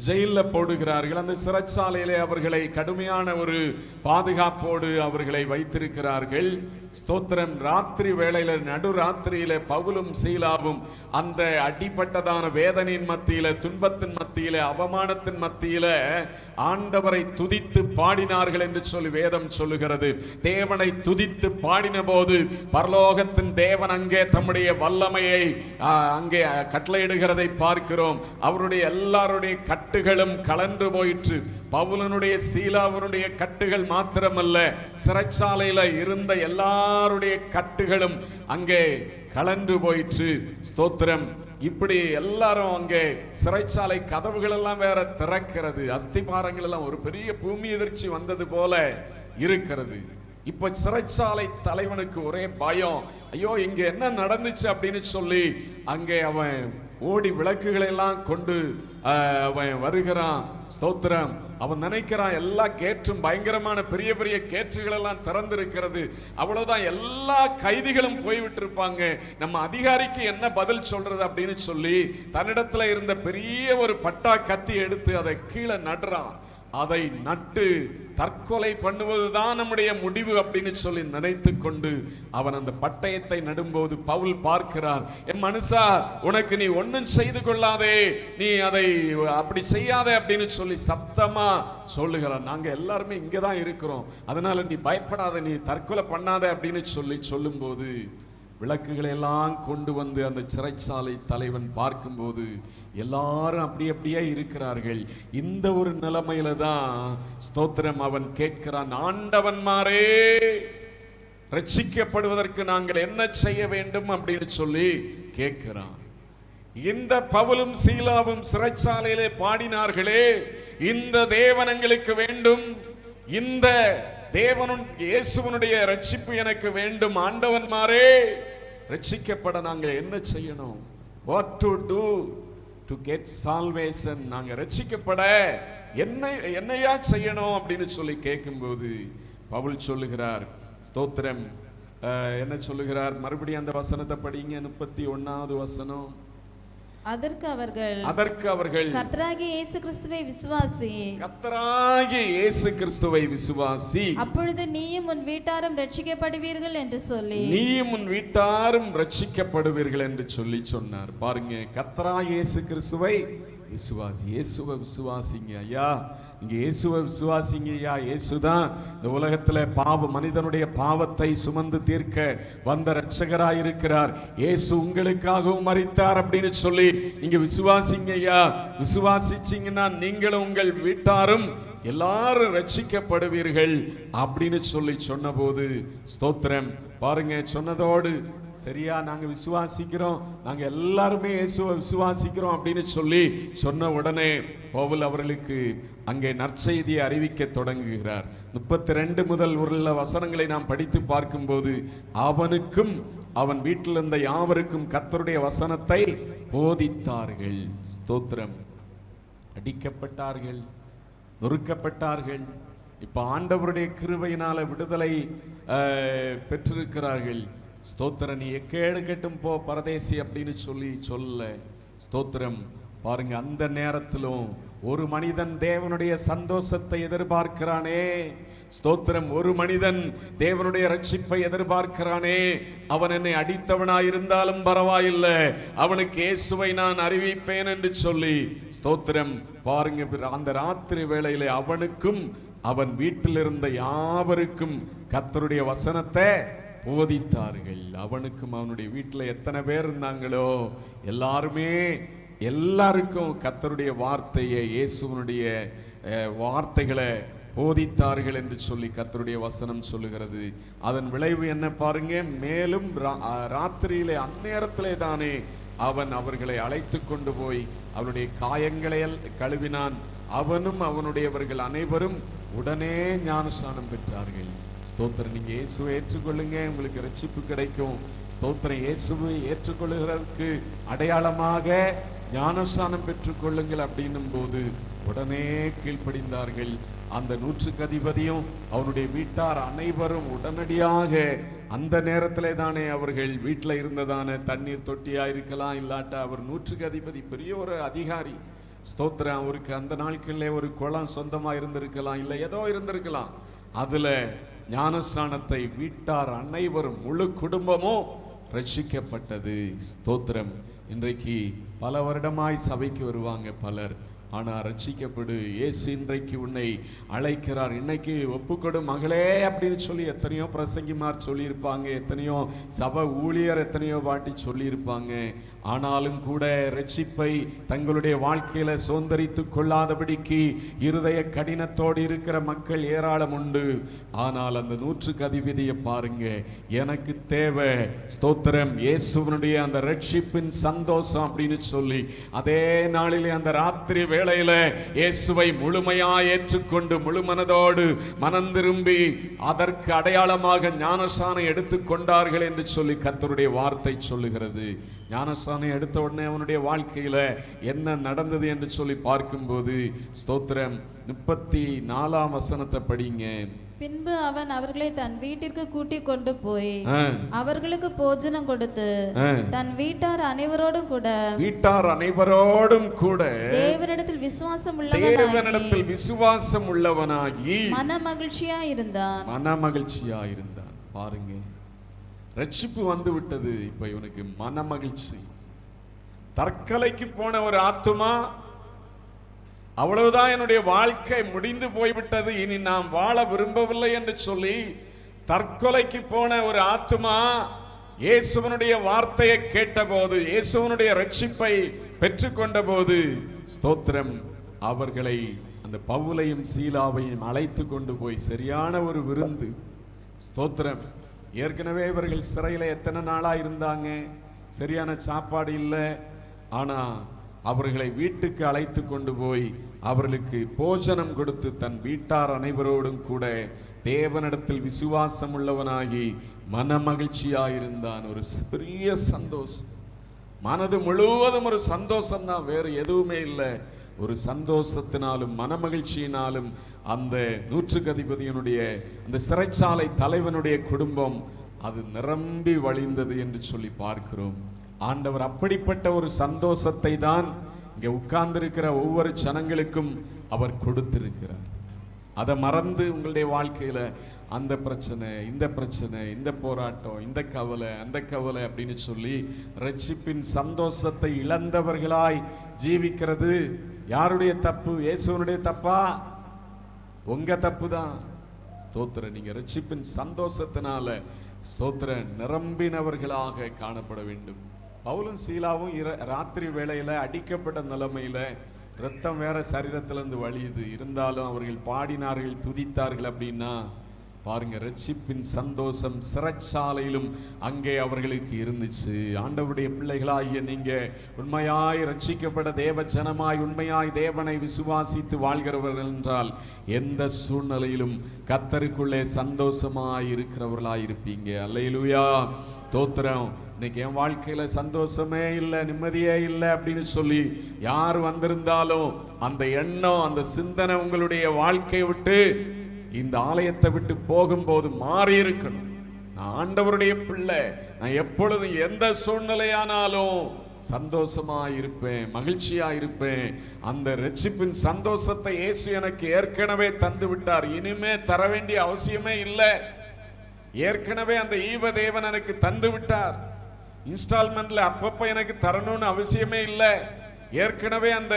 ஜெயிலில் போடுகிறார்கள். அந்த சிறைச்சாலையிலே அவர்களை கடுமையான ஒரு பாதுகாப்போடு அவர்களை வைத்திருக்கிறார்கள். ஸ்தோத்திரம். ராத்திரி வேளையில, நடுராத்திரியில பவுலும் சீலாவும் அந்த அடிப்பட்டதான வேதனையின் மத்தியில, துன்பத்தின் மத்தியில, அவமானத்தின் மத்தியில ஆண்டவரை துதித்து பாடினார்கள் என்று சொல்லி வேதம் சொல்லுகிறது. தேவனை துதித்து பாடின போது பரலோகத்தின் தேவன் அங்கே தம்முடைய வல்லமையை அங்கே கட்டளையிடுகிறதை பார்க்கிறோம். அவருடைய எல்லாருடைய கட்டுகளும் கலன்று போயிற்று. பவுலனுடைய சீலாவுடைய கட்டுகள் மாத்திரமல்ல, சிறைச்சாலையில இருந்த எல்லாருடைய கட்டுகளும் அங்கே கலன்று போயிற்று. ஸ்தோத்திரம். இப்படி எல்லாரும் அங்கே சிறைச்சாலை கதவுகள் எல்லாம் வேற திறக்கிறது. அஸ்திபாரங்கள் எல்லாம் ஒரு பெரிய பூமி எதிர்ச்சி வந்தது போல இருக்கிறது. இப்ப சிறைச்சாலை தலைவனுக்கு ஒரே பயம். ஐயோ, இங்க என்ன நடந்துச்சு அப்படின்னு சொல்லி அங்கே அவன் ஓடி விளக்குகளை எல்லாம் கொண்டு அவன் வருகிறான். ஸ்தோத்திரம். அவன் நினைக்கிறான் எல்லா கேற்றும், பயங்கரமான பெரிய பெரிய கேற்றுகள் எல்லாம் திறந்திருக்கிறது. அவ்வளவுதான், எல்லா கைதிகளும் போய்விட்டு இருப்பாங்க. நம்ம அதிகாரிக்கு என்ன பதில் சொல்றது அப்படின்னு சொல்லி தன்னிடத்துல இருந்த பெரிய ஒரு பட்டா கத்தி எடுத்து அதை கீழே நடுறான். அதை நட்டு தற்கொலை பண்ணுவதுதான் நம்முடைய முடிவு அப்படின்னு சொல்லி நினைத்து கொண்டு அவன் அந்த பட்டயத்தை நடும்போது பவுல் பார்க்கிறார். என் மனுஷா, உனக்கு நீ ஒன்னும் செய்து கொள்ளாதே, நீ அதை அப்படி செய்யாதே அப்படின்னு சொல்லி சத்தமா சொல்லுகிறார். நாங்க எல்லாருமே இங்கதான் இருக்கிறோம், அதனால நீ பயப்படாத, நீ தற்கொலை பண்ணாத அப்படின்னு சொல்லி சொல்லும்போது விளக்குகளை எல்லாம் கொண்டு வந்து அந்த சிறைச்சாலை தலைவன் பார்க்கும்போது எல்லாரும் அப்படியே இருக்கிறார்கள். இந்த ஒரு நிலைமையில தான் ஸ்தோத்திரம் அவன் கேட்கிறான், ஆண்டவன்மாரே ரட்சிக்கப்படுவதற்கு நாங்கள் என்ன செய்ய வேண்டும் அப்படின்னு சொல்லி கேட்கிறான். இந்த பவுலும் சீலாவும் சிறைச்சாலையிலே பாடினார்களே, இந்த தேவன் எங்களுக்கு வேண்டும், இந்த தேவனும் இயேசுவனுடைய ரட்சிப்பு எனக்கு வேண்டும். ஆண்டவன்மாரே, ரட்சிக்கப்பட நாங்கள் என்ன செய்யணும்? What to do to get salvation? நாங்க ரட்சிக்கப்பட என்னையா செய்யணும் அப்படின்னு சொல்லி கேட்கும்போது பவுல் சொல்லுகிறார், ஸ்தோத்திரம், என்ன சொல்லுகிறார்? மறுபடியும் அந்த வசனத்தை படிங்க, 31வது வசனம். அதற்கு அவர்கள் கர்த்தராகிய இயேசு கிறிஸ்துவை விசுவாசி, கர்த்தராகிய இயேசு கிறிஸ்துவை விசுவாசி, அப்பொழுது நீயும் உன் வீட்டாரும் ரட்சிக்கப்படுவீர்கள் என்று சொல்லி, நீயும் உன் வீட்டாரும் ரட்சிக்கப்படுவீர்கள் என்று சொல்லி சொன்னார். பாருங்க, கர்த்தராகிய இயேசு கிறிஸ்துவை விசுவாசி. இயேசுவை விசுவாசிங்க ஐயா, இங்க இயேசுவை விசுவாசிங்க ஐயா. இயேசுதான் இந்த உலகத்துல மனிதனுடைய பாவத்தை சுமந்து தீர்க்க வந்த இரட்சகராய் இருக்கிறார். இயேசு உங்களுக்காகவும் மரித்தார் அப்படின்னு சொல்லி நீங்க விசுவாசிங்க ஐயா. விசுவாசிச்சீங்கன்னா நீங்களும் உங்கள் வீட்டாரும் எல்லாரும் ரட்சிக்கப்படுவீர்கள் அப்படின்னு சொல்லி சொன்னபோது ஸ்தோத்திரம், பாருங்க, சொன்னதோடு சரியா நாங்க விசுவாசிக்கிறோம், நாங்க எல்லாருமே இயேசுவை விசுவாசிக்கிறோம் அப்படின்னு சொல்லி சொன்ன உடனே பவுல் அவர்களுக்கு அங்கே நற்செய்தியை அறிவிக்க தொடங்குகிறார். 32 முதல் உள்ள வசனங்களை நாம் படித்து பார்க்கும்போது, அவனுக்கும் அவன் வீட்டில் இருந்த யாவருக்கும் கர்த்தருடைய வசனத்தை போதித்தார்கள். ஸ்தோத்திரம், அடிக்கப்பட்டார்கள், நொறுக்கப்பட்டார்கள், இப்ப ஆண்டவருடைய கிருபையினால விடுதலை பெற்றிருக்கிறார்கள். ஸ்தோத்திரம், நீ எக்கேடு கட்டும் போ பரதேசி அப்படின்னு சொல்ல. ஸ்தோத்திரம், பாருங்க, அந்த நேரத்திலும் ஒரு மனிதன் தேவனுடைய சந்தோஷத்தை எதிர்பார்க்கிறானே. ஸ்தோத்திரம், ஒரு மனிதன் தேவனுடைய ரட்சிப்பை எதிர்பார்க்கிறானே. அவன் என்னை அடித்தவனாயிருந்தாலும் பரவாயில்லை, அவனுக்கு இயேசுவை நான் அறிவிப்பேன் என்று சொல்லி ஸ்தோத்திரம், பாருங்க, அந்த ராத்திரி வேளையிலே அவனுக்கும் அவன் வீட்டில் இருந்த யாவருக்கும் கர்த்தருடைய வசனத்தை போதித்தார்கள். அவனுக்கும் அவனுடைய வீட்டில் எத்தனை பேர் இருந்தாங்களோ எல்லாருக்கும் கர்த்தருடைய வார்த்தையை, இயேசுவனுடைய வார்த்தைகளை போதித்தார்கள் என்று சொல்லி கர்த்தருடைய வசனம் சொல்லுகிறது. அதன் விளைவு என்ன பாருங்க, மேலும் ராத்திரியிலே அந்நேரத்திலே தானே அவன் அவர்களை அழைத்து கொண்டு போய் அவனுடைய காயங்களை கழுவினான். அவனும் அவனுடையவர்கள் அனைவரும் உடனே ஞானஸ்நானம் பெற்றார்கள். ஸ்தோத்திரம், நீங்க இயேசுவை ஏற்றுக்கொள்ளுங்க, உங்களுக்கு ரட்சிப்பு கிடைக்கும். ஸ்தோத்திரம், இயேசுவை ஏற்றுக்கொள்ளுகிறதுக்கு அடையாளமாக ஞானஸ்நானம் பெற்றுக்கொள்ளுங்கள் அப்படின்னும் போது உடனே கீழ்ப்படிந்தார்கள். அந்த 100க்கு அதிபதியும் அவனுடைய வீட்டார் அனைவரும் உடனடியாக அந்த நேரத்திலே தானே அவர்கள் வீட்டில் இருந்ததான தண்ணீர் தொட்டியா இருக்கலாம், இல்லாட்டா அவர் 100க்கு அதிபதி பெரிய ஒரு அதிகாரி. ஸ்தோத்திரம், அவருக்கு அந்த நாட்களிலே ஒரு குளம் சொந்தமா இருந்திருக்கலாம், இல்லை ஏதோ இருந்திருக்கலாம். அதுல ஞானஸ்நானத்தை வீட்டார் அனைவரும் முழு குடும்பமும் ரட்சிக்கப்பட்டது. ஸ்தோத்திரம், இன்றைக்கு பல வருடமாய் சபைக்கு வருவாங்க பலர், ஆனா ரட்சிக்கப்படு, இயேசு இன்றைக்கு உன்னை அழைக்கிறார். இன்னைக்கு ஒப்புக்கொடு மகளே அப்படின்னு சொல்லி எத்தனையோ பிரசங்கிமார் சொல்லியிருப்பாங்க, எத்தனையோ சபை ஊழியர் எத்தனையோ வாட்டி சொல்லியிருப்பாங்க. ஆனாலும் கூட ரட்சிப்பை தங்களுடைய வாழ்க்கையில சுதந்தரித்து கொள்ளாதபடிக்கு இருதய கடினத்தோடு இருக்கிற மக்கள் ஏராளம் உண்டு. ஆனால் அந்த 100க்கு அதிபதியை பாருங்க, எனக்கு தேவை ஸ்தோத்திரம் இயேசுவனுடைய அந்த ரட்சிப்பின் சந்தோஷம் அப்படின்னு சொல்லி அதே நாளிலே அந்த ராத்திரி வேளையில இயேசுவை முழுமையாய் ஏற்றுக்கொண்டு முழு மனதோடு மனம் திரும்பி அதற்கு அடையாளமாக ஞானஸ்நானம் எடுத்துக்கொண்டார்கள் என்று சொல்லி கர்த்தருடைய வார்த்தை சொல்லுகிறது. ஞானஸ்நானம் எடுத்த உடனே அவனுடைய வாழ்க்கையில என்ன நடந்தது என்று சொல்லி பார்க்கும்போது ஸ்தோத்திரம் 34ஆம் வசனத்தை படிங்க. பின்பு அவன் அவர்களை தன் வீட்டிற்கு கூட்டிக் கொண்டு போய் அவர்களுக்கு போஜனம் கொடுத்து தன் வீட்டார் அனைவரோடும் கூட தேவனிடத்தில் விசுவாசம் உள்ளவனாகி மன மகிழ்ச்சியா இருந்தான். பாருங்க, ரட்சிப்பு வந்து விட்டது. இப்ப இவனுக்கு மன மகிழ்ச்சி. தற்கொலைக்கு போன ஒரு ஆத்துமா, அவ்வளவுதான் என்னுடைய வாழ்க்கை முடிந்து போய்விட்டது, இனி நாம் வாழ விரும்பவில்லை என்று சொல்லி தற்கொலைக்கு போன ஒரு ஆத்துமா இயேசுவனுடைய வார்த்தையை கேட்டபோது, இயேசுவனுடைய ரட்சிப்பை பெற்றுக்கொண்ட போது ஸ்தோத்திரம், அவர்களை அந்த பவுலையும் சீலாவையும் அழைத்து கொண்டு போய் சரியான ஒரு விருந்து. ஸ்தோத்திரம், ஏற்கனவே இவர்கள் சிறையில் எத்தனை நாளா இருந்தாங்க, சரியான சாப்பாடு இல்லை, ஆனா அவர்களை வீட்டுக்கு அழைத்து கொண்டு போய் அவர்களுக்கு போஜனம் கொடுத்து தன் வீட்டார் அனைவரோடும் கூட தேவனிடத்தில் விசுவாசம் உள்ளவனாகி மன மகிழ்ச்சியாயிருந்தான். ஒரு பெரிய சந்தோஷம், மனது முழுவதும் ஒரு சந்தோஷம் தான், வேறு எதுவுமே இல்லை. ஒரு சந்தோஷத்தினாலும் மன மகிழ்ச்சியினாலும் அந்த நூற்றுக்கு அதிபதியினுடைய அந்த சிறைச்சாலை தலைவனுடைய குடும்பம் அது நிரம்பி வழிந்தது என்று சொல்லி பார்க்கிறோம். ஆண்டவர் அப்படிப்பட்ட ஒரு சந்தோஷத்தை தான் இங்கே உட்கார்ந்திருக்கிற ஒவ்வொரு ஜனங்களுக்கும் அவர் கொடுத்திருக்கிறார். அதை மறந்து உங்களுடைய வாழ்க்கையில அந்த பிரச்சனை, இந்த பிரச்சனை, இந்த போராட்டம், இந்த கவலை, அந்த கவலை அப்படின்னு சொல்லி ரட்சிப்பின் சந்தோஷத்தை இழந்தவர்களாய் ஜீவிக்கிறது யாருடைய தப்பு? இயேசுவனுடைய தப்பா? உங்க தப்பு தான். ஸ்தோத்திரம். நீங்க ரட்சிப்பின் சந்தோஷத்தினால ஸ்தோத்திர நிரம்பினவர்களாக காணப்பட வேண்டும். பவுலும் சீலாவும் ராத்திரி வேளையில அடிக்கப்பட்ட நிலைமையில ரத்தம் வேற சரீரத்திலிருந்து வழியுது, இருந்தாலும் அவர்கள் பாடினார்கள், துதித்தார்கள். அப்படின்னா பாருங்க, ரட்சிப்பின் சந்தோஷம் சிறைச்சாலையிலும் அங்கே அவர்களுக்கு இருந்துச்சு. ஆண்டவருடைய பிள்ளைகளாகிய நீங்க உண்மையாய் ரட்சிக்கப்பட்ட தேவ ஜனமாய் உண்மையாய் தேவனை விசுவாசித்து வாழ்கிறவர்கள் என்றால் எந்த சூழ்நிலையிலும் கர்த்தருக்குள்ளே சந்தோஷமாய் இருக்கிறவர்களாய் இருப்பீங்க. அல்லேலூயா, தோத்திரம். இன்னைக்கு என் வாழ்க்கையில சந்தோஷமே இல்லை, நிம்மதியே இல்லை அப்படின்னு சொல்லி யார் வந்திருந்தாலும் அந்த எண்ணம், அந்த சிந்தனை உங்களுடைய வாழ்க்கையை விட்டு, இந்த ஆலயத்தை விட்டு போகும்போது மாறி இருக்கணும். நான் ஆண்டவருடைய பிள்ளை, நான் எப்பொழுதும் எந்த சூழ்நிலையானாலும் சந்தோஷமா இருப்பேன், மகிழ்ச்சியா இருப்பேன். அந்த ரட்சிப்பின் சந்தோஷத்தை இயேசு எனக்கு ஏற்கனவே தந்து விட்டார், இனிமே தர வேண்டிய அவசியமே இல்லை. ஏற்கனவே அந்த ஈவ தேவன் எனக்கு தந்து விட்டார். இன்ஸ்டால்மெண்ட்ல அப்பப்ப எனக்கு தரணும்னு அவசியமே இல்லை. ஏற்கனவே அந்த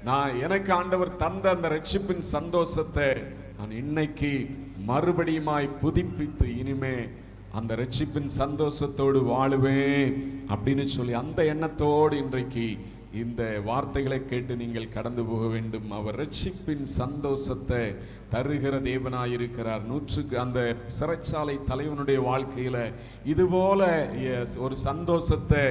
நான் எனக்கு ஆண்டவர் தந்த அந்த ரட்சிப்பின் சந்தோஷத்தை நான் இன்னைக்கு மறுபடியுமாய் புதுப்பித்து இனிமே அந்த ரட்சிப்பின் சந்தோஷத்தோடு வாழுவேன் அப்படின்னு சொல்லி அந்த எண்ணத்தோடு இன்றைக்கு இந்த வார்த்தைகளை கேட்டு நீங்கள் கடந்து போக வேண்டும். அவர் ரட்சிப்பின் சந்தோஷத்தை தருகிற தேவனாயிருக்கிறார். அந்த சிறைச்சாலை தலைவனுடைய வாழ்க்கையில இதுபோல ஒரு சந்தோஷத்தை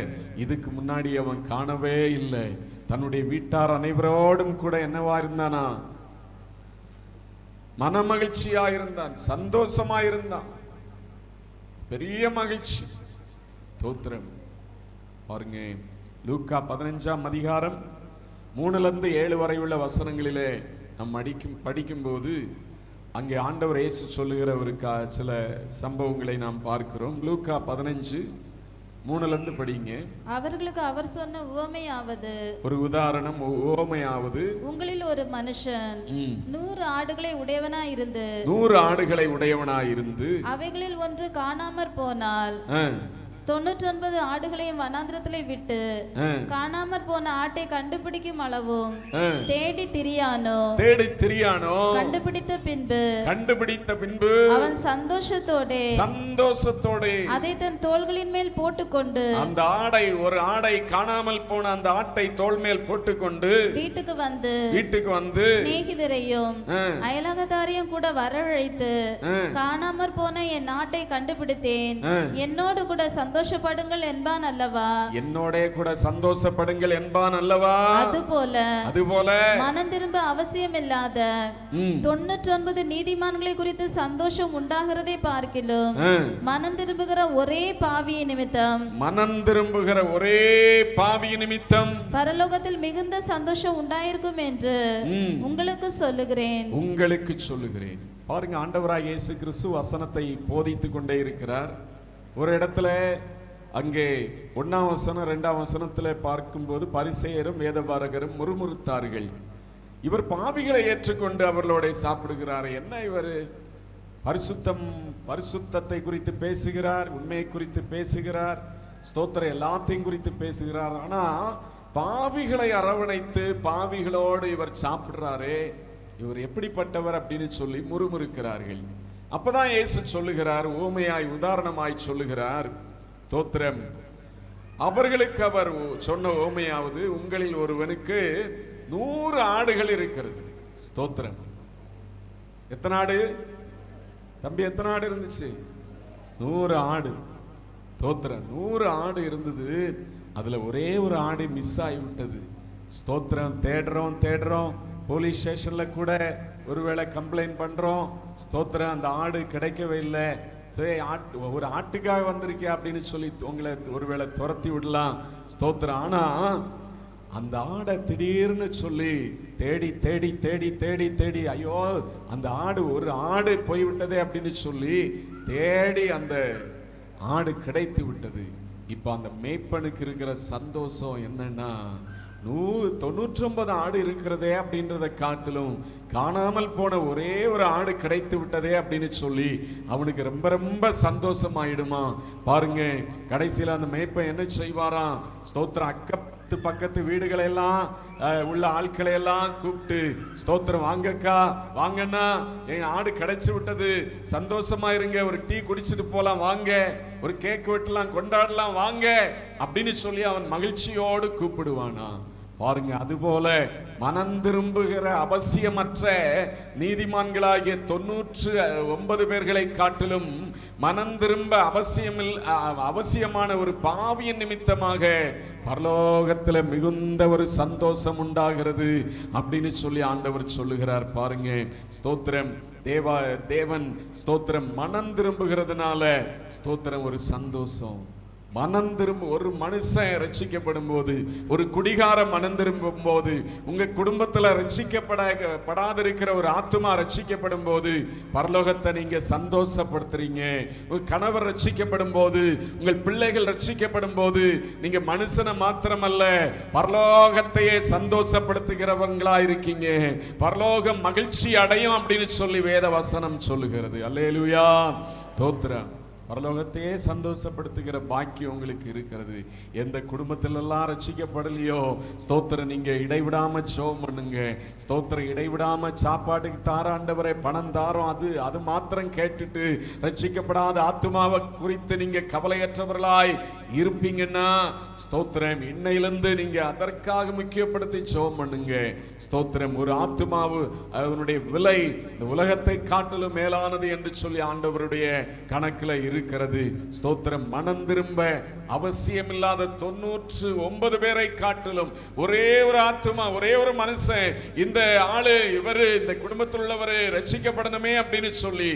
இதுக்கு முன்னாடி அவன் காணவே இல்லை. தன்னுடைய வீட்டார் அனைவரோடும் கூட என்னவா இருந்தானா? மன மகிழ்ச்சியா இருந்தான், சந்தோஷமா இருந்தான், பெரிய மகிழ்ச்சி. தோத்திரம். பாருங்க, லூக்கா 15ஆம் அதிகாரம் 3-7 வரை உள்ள வசனங்களிலே நாம் படிக்கும்போது அங்கே ஆண்டவர் இயேசு சொல்லுகிற ஒரு சில சம்பவங்களை நாம் பார்க்கிறோம். லூக்கா 15:3 படிங்க. அவர்களுக்கு அவர் சொன்ன உவமையாவது, ஒரு உதாரணம், உவமையாவது, உங்களில் ஒரு மனுஷன் 100 ஆடுகளை உடையவனாயிருந்து 100 ஆடுகளை உடையவனாயிருந்து அவைகளில் ஒன்று காணாமற் போனால் 99 ஆடுகளையும் வனாந்திரத்திலே விட்டு காணாமற் போன ஆட்டை கண்டுபிடிக்கும் அளவும் தேடி திரியானோ கண்டுபிடித்த பின்பு அவன் சந்தோஷத்தோட அதை தன் தோள்களின் மேல் போட்டுக்கொண்டு, அந்த ஒரு ஆடை காணாமல் போன அந்த ஆட்டை தோள் மேல் போட்டுக்கொண்டு வீட்டுக்கு வந்து சிநேகிதரையும் அயலகத்தாரையும் கூட வரவழைத்து, காணாமற் போன என் ஆட்டை கண்டுபிடித்தேன், என்னோடு கூட சந்தோஷப்படுங்கள் என்பான் அல்லவா? என்னோட கூட சந்தோஷப்படுங்கள் என்பான் அல்லவா? அதுபோல மனம் திரும்ப அவசியமில்லாத 99 நீதிமான்களை குறித்து சந்தோஷம் உண்டாகிறதை பார்க்கிலும் மனம் திரும்புகிற ஒரே பாவியின் நிமித்தம் பரலோகத்தில் மிகுந்த சந்தோஷம் உண்டாயிருக்கும் என்று உங்களுக்கு சொல்லுகிறேன். பாருங்க, ஆண்டவராய் இயேசு கிறிஸ்து வசனத்தை போதித்துக் கொண்டே இருக்கிறார். ஒரு இடத்துல அங்கே 1ஆம் வசனம் 2ஆம் வசனத்துல பார்க்கும்போது பரிசேயரும் வேதபாரகரும் முறுமுறுத்தார்கள். இவர் பாவிகளை ஏற்றுக்கொண்டு அவர்களோட சாப்பிடுகிறார். என்ன இவர் பரிசுத்தத்தை குறித்து பேசுகிறார், உண்மையை குறித்து பேசுகிறார், ஸ்தோத்திரம் எல்லாத்தையும் குறித்து பேசுகிறார். ஆனா பாவிகளை அரவணைத்து பாவிகளோடு இவர் சாப்பிடுறாரே, இவர் எப்படிப்பட்டவர் அப்படின்னு சொல்லி முறுமுறுக்கிறார்கள். அப்பதான் இயேசு சொல்லுகிறார், ஊமையாய் உதாரணமாய் சொல்லுகிறார். தோத்திரம். அவர்களுக்கு அவர் சொன்ன ஊமையாவது, உங்களில் ஒருவனுக்கு 100 ஆடுகள் இருக்கிறது. ஸ்தோத்திரம். எத்தனை ஆடு தம்பி? எத்தனை ஆடு இருந்துச்சு? 100 ஆடு. தோத்திரம். 100 ஆடு இருந்தது. அதுல ஒரே ஒரு ஆடு மிஸ் ஆகிவிட்டது. ஸ்தோத்திரம். தேடுறோம், போலீஸ் ஸ்டேஷன்ல கூட ஒருவேளை கம்ப்ளைண்ட் பண்றோம். ஸ்தோத்திரம், அந்த ஆடு கிடைக்கவே இல்லை. சரி, ஒரு ஆட்டுக்காக வந்திருக்கே அப்படின்னு சொல்லி உங்களை ஒருவேளை துரத்தி விடலாம். ஸ்தோத்திரம். ஆனா அந்த ஆடை திடீர்னு சொல்லி தேடி தேடி தேடி தேடி தேடி, ஐயோ அந்த ஆடு, ஒரு ஆடு போய்விட்டதே அப்படின்னு சொல்லி தேடி அந்த ஆடு கிடைத்து விட்டது. இப்ப அந்த மேய்ப்பனுக்கு இருக்கிற சந்தோஷம் என்னன்னா, 99 ஆடு இருக்கிறதே அப்படின்றத காட்டிலும் காணாமல் போன ஒரே ஒரு ஆடு கிடைத்து விட்டதே அப்படின்னு சொல்லி அவனுக்கு ரொம்ப ரொம்ப சந்தோஷமாயிடுமா. பாருங்க, கடைசியில் அந்த மேய்ப்பன் என்ன செய்வாராம்? ஸ்தோத்திரம், பக்கத்து வீடுகளை எல்லாம் உள்ள ஆட்களை எல்லாம் கூப்பிட்டு, ஸ்தோத்திரம், வாங்கக்கா வாங்கண்ணா, என் ஆடு கிடைச்சு விட்டது, சந்தோஷமா இருங்க, ஒரு டீ குடிச்சிட்டு போலாம் வாங்க, ஒரு கேக் வெட்டலாம், கொண்டாடலாம் வாங்க அப்படின்னு சொல்லி அவன் மகிழ்ச்சியோடு கூப்பிடுவானா. பாருங்க, அதுபோல மனம் திரும்புகிற அவசியமற்ற நீதிமான்களாகிய 99 பேர்களை காட்டிலும் மனம் திரும்ப அவசியமான ஒரு பாவியின் நிமித்தமாக பரலோகத்தில் மிகுந்த ஒரு சந்தோஷம் உண்டாகிறது அப்படின்னு சொல்லி ஆண்டவர் சொல்லுகிறார். பாருங்க, ஸ்தோத்திரம், தேவன் ஸ்தோத்திரம் மனம் திரும்புகிறதுனால ஸ்தோத்திரம் ஒரு சந்தோஷம். மனம் திரும்ப ஒரு மனுஷன் ரட்சிக்கப்படும் போது, ஒரு குடிகார மனம் திரும்பும் போது, உங்க குடும்பத்துல ரட்சிக்கப்படாதிருக்கிற ஒரு ஆத்துமா ரட்சிக்கப்படும் போது பரலோகத்தை நீங்க சந்தோஷப்படுத்துறீங்க. உங்க கணவர் ரட்சிக்கப்படும் போது, உங்கள் பிள்ளைகள் ரட்சிக்கப்படும் போது நீங்க மனுஷனை மாத்திரமல்ல பரலோகத்தையே சந்தோஷப்படுத்துகிறவங்களா இருக்கீங்க. பரலோகம் மகிழ்ச்சி அடையும் அப்படின்னு சொல்லி வேத வசனம் சொல்லுகிறது. அல்லேலூயா, ஸ்தோத்திரம். பரலோகத்தையே சந்தோஷப்படுத்துகிற பாக்கியம் உங்களுக்கு இருக்கிறது. எந்த குடும்பத்திலெல்லாம் ரட்சிக்கப்படலையோ ஸ்தோத்திரம், நீங்க இடைவிடாம ஜெபம் பண்ணுங்க. ஸ்தோத்திரம், இடைவிடாம சாப்பாட்டுக்கு தார ஆண்டவரே, பணம் தாரோம், அது மாத்திரம் கேட்டுட்டு ரட்சிக்கப்படாத ஆத்துமாவை குறித்து நீங்க கவலையற்றவர்களாய் இருப்பீங்கன்னா ஸ்தோத்திரம், இன்னையிலிருந்து நீங்க அதற்காக முக்கியப்படுத்தி ஜெபம் பண்ணுங்க. ஸ்தோத்திரம், ஒரு ஆத்துமாவு அவனுடைய விலை இந்த உலகத்தை காட்டிலும் மேலானது என்று சொல்லி ஆண்டவருடைய கணக்கில் இருக்கிறது. ஸ்தோத்திரம், மனம் திரும்ப அவசியமில்லாத 99 பேரை காட்டிலும் ஒரே ஒரு ஆத்துமா, ஒரே ஒரு மனுஷன், இந்த ஆளு, இவரு, இந்த குடும்பத்தில் உள்ளவரு ரட்சிக்கப்படணுமே அப்படின்னு சொல்லி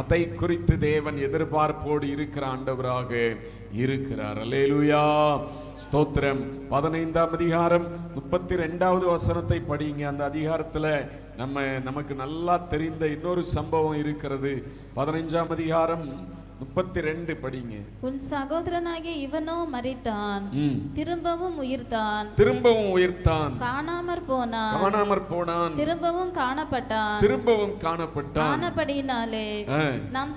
அதை குறித்து தேவன் எதிர்பார்ப்போடு இருக்கிற ஆண்டவராக இருக்கிறார். அல்லேலூயா, ஸ்தோத்திரம். 15ஆம் அதிகாரம் 32வது வசனத்தை படிங்க. அந்த அதிகாரத்துல நமக்கு நல்லா தெரிந்த இன்னொரு சம்பவம் இருக்கிறது. 15ஆம் அதிகாரம் 32 படிங்க. உன் சகோதரனாகிய இவனோ மரித்தான், திரும்பவும் உயிர்த்தான், காணாமற் போனான், திரும்பவும் காணப்பட்டான். ஆனபடியினாலே நாம்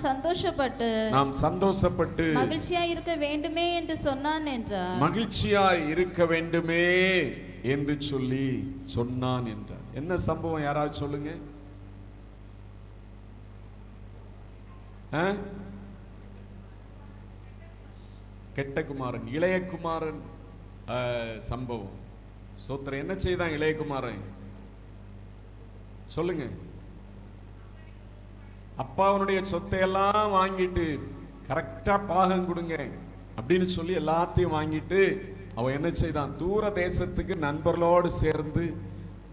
சந்தோஷப்பட்டு மகிழ்ச்சியாய் இருக்க வேண்டுமே என்று சொன்னான் என்றார். மகிழ்ச்சியாய் இருக்க வேண்டுமே என்று சொல்லி சொன்னான் என்றார். என்ன சம்பவம் யாராவது சொல்லுங்க. கெட்ட குமாரன், இளையகுமாரன் சம்பவம். சோத்திரம், என்ன செய்தான் இளையகுமாரன் சொல்லுங்க. அப்பாவனுடைய சொத்தையெல்லாம் வாங்கிட்டு கரெக்டா பாகம் கொடுங்க அப்படின்னு சொல்லி எல்லாத்தையும் வாங்கிட்டு அவன் என்ன செய்தான், தூர தேசத்துக்கு நண்பர்களோடு சேர்ந்து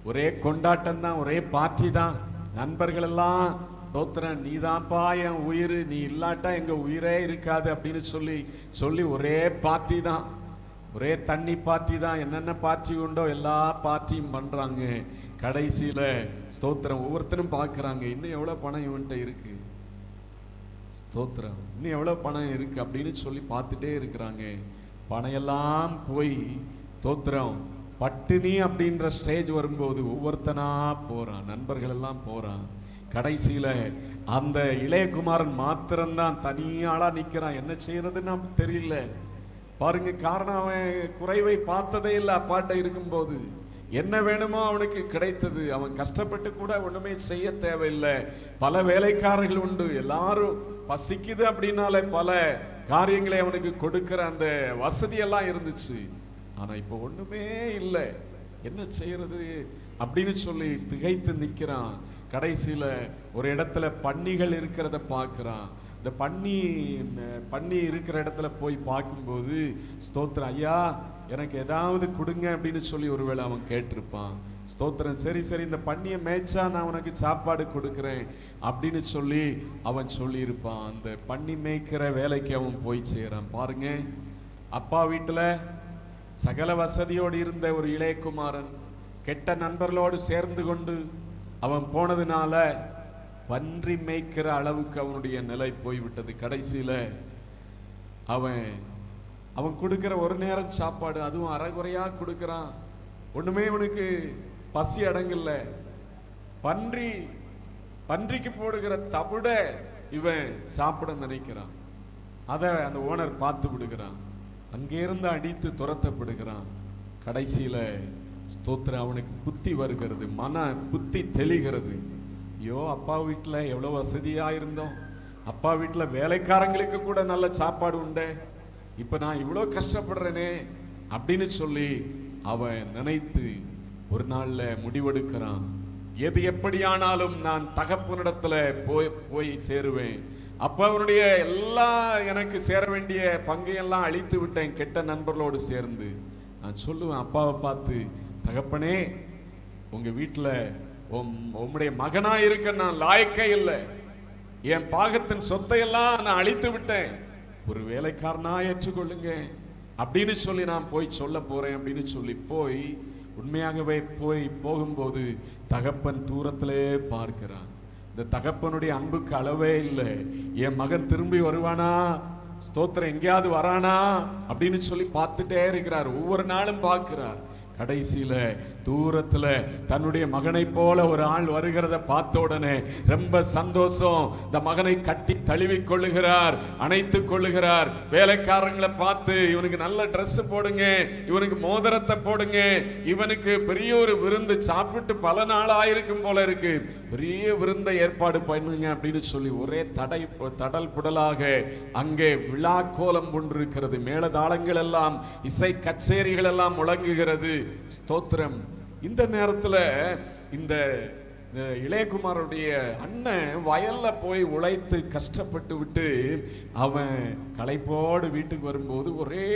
ஒரே கொண்டாட்டம் தான், ஒரே பார்ட்டி தான். நண்பர்கள் எல்லாம் ஸ்தோத்திரம், நீ தான்ப்பா என் உயிர், நீ இல்லாட்டா எங்க உயிரே இருக்காது அப்படின்னு சொல்லி ஒரே பார்ட்டி தான், ஒரே தண்ணி பார்ட்டி தான். என்னென்ன பார்ட்டி உண்டோ எல்லா பார்ட்டியும் பண்றாங்க. கடைசியில ஸ்தோத்திரம், ஒவ்வொருத்தரும் பார்க்கறாங்க, இன்னும் எவ்வளவு பணம் இவன்கிட்ட இருக்கு, ஸ்தோத்திரம், இன்னும் எவ்வளவு பணம் இருக்கு அப்படின்னு சொல்லி பார்த்துட்டே இருக்கிறாங்க. பணம் எல்லாம் போய் ஸ்தோத்திரம் பட்டினி அப்படின்ற ஸ்டேஜ் வரும்போது ஒவ்வொருத்தனா போறான், நண்பர்கள் எல்லாம் போறான். கடைசியில அந்த இளையகுமாரன் மாத்திரம்தான் தனியாளா நிக்கிறான். என்ன செய்யறதுன்னு தெரியல. பாருங்க, காரணம் அவன் குறைவை பார்த்ததே இல்லை. அப்பாட்ட இருக்கும்போது என்ன வேணுமோ அவனுக்கு கிடைத்தது. அவன் கஷ்டப்பட்டு கூட ஒண்ணுமே செய்ய தேவையில்லை. பல வேலைக்காரர்கள் உண்டு, எல்லாரும் பசிக்குது அப்படின்னாலே பல காரியங்களை அவனுக்கு கொடுக்கிற அந்த வசதியெல்லாம் இருந்துச்சு. ஆனா இப்போ ஒண்ணுமே இல்லை, என்ன செய்யறது அப்படின்னு சொல்லி திகைத்து நிக்கிறான். கடைசியில ஒரு இடத்துல பன்னிகள் இருக்கிறத பார்க்கிறான். இந்த பண்ணி இருக்கிற இடத்துல போய் பார்க்கும்போது ஸ்தோத்திரம், ஐயா எனக்கு ஏதாவது கொடுங்க அப்படின்னு சொல்லி ஒருவேளை அவன் கேட்டிருப்பான். ஸ்தோத்திரம், சரி இந்த பண்ணியை மேய்ச்சா நான் உனக்கு சாப்பாடு கொடுக்குறேன் அப்படின்னு சொல்லி அவன் சொல்லியிருப்பான். அந்த பண்ணி மேய்க்கிற வேலைக்கு அவன் போய் செய்கிறான். பாருங்க, அப்பா வீட்டில் சகல வசதியோடு இருந்த ஒரு இளையகுமாரன் கெட்ட நண்பர்களோடு சேர்ந்து கொண்டு அவன் போனதுனால பன்றி மேய்க்கிற அளவுக்கு அவனுடைய நிலை போய்விட்டது. கடைசியில் அவன் கொடுக்கிற ஒரு நேரம் சாப்பாடு, அதுவும் அரைகுறையா கொடுக்கிறான். ஒண்ணுமே இவனுக்கு பசி அடங்கல. பன்றிக்கு போடுகிற தவிட இவன் சாப்பிட நினைக்கிறான். அதை அந்த ஓனர் பார்த்து விடுகிறான். அங்கே இருந்து அடித்து துரத்தப்படுகிறான். கடைசியில ஸ்தோத்திரம், அவனுக்கு புத்தி வருகிறது, மன புத்தி தெளிகிறது. ஐயோ, அப்பா வீட்டுல எவ்வளவு வசதியா இருந்தோம், அப்பா வீட்டுல வேலைக்காரங்களுக்கு கூட நல்ல சாப்பாடு உண்டு, இப்ப நான் இவ்வளவு கஷ்டப்படுறேனே அப்படின்னு சொல்லி அவன் நினைத்து ஒரு நாள்ல முடிவெடுக்கிறான். எது எப்படியானாலும் நான் தகப்பனிடத்துல போய் சேருவேன். அப்ப அவனுடைய எல்லா எனக்கு சேர வேண்டிய பங்கையெல்லாம் அழித்து விட்டேன் கெட்ட நண்பர்களோடு சேர்ந்து. நான் சொல்லுவேன் அப்பாவை பார்த்து, தகப்பனே உங்க வீட்டுல உம்முடைய மகனா இருக்க நான் லாயக்கே இல்லை, என் பாகத்தின் சொத்தையெல்லாம் நான் அழித்து விட்டேன், ஒரு வேலைக்காரனா ஏற்றுக்கொள்ளுங்க அப்படின்னு சொல்லி நான் போய் சொல்ல போறேன் அப்படின்னு சொல்லி போய் உண்மையாகவே போகும்போது தகப்பன் தூரத்திலே பார்க்கிறான். இந்த தகப்பனுடைய அன்புக்கு அளவே இல்லை. என் மகன் திரும்பி வருவானா, ஸ்தோத்திரம் எங்கேயாவது வரானா அப்படின்னு சொல்லி பார்த்துட்டே இருக்கிறார். ஒவ்வொரு நாளும் பார்க்கிறார். கடைசியில தூரத்துல தன்னுடைய மகனை போல ஒரு ஆள் வருகிறத பார்த்த உடனே ரொம்ப சந்தோஷம். இந்த மகனை கட்டி தழுவி கொள்ளுகிறார், அணைத்து கொள்ளுகிறார். வேலைக்காரங்களை பார்த்து, இவனுக்கு நல்ல ட்ரெஸ் போடுங்க, இவனுக்கு மோதிரத்தை போடுங்க, இவனுக்கு பெரிய ஒரு விருந்து, சாப்பிட்டு பல நாள் ஆயிருக்கும் போல இருக்கு, பெரிய விருந்தை ஏற்பாடு பண்ணுங்க அப்படின்னு சொல்லி ஒரே தடல் புடலாக அங்கே விழா கோலம் கொண்டிருக்கிறது. மேளதாளங்கள் எல்லாம், இசை கச்சேரிகள் எல்லாம் முழங்குகிறது. ஸ்தோத்திரம். இந்த நேரத்தில் இந்த இளையகுமாரனுடைய அண்ணன் வயல்ல போய் உழைத்து கஷ்டப்பட்டு விட்டு அவன் களைப்போடு வீட்டுக்கு வரும்போது ஒரே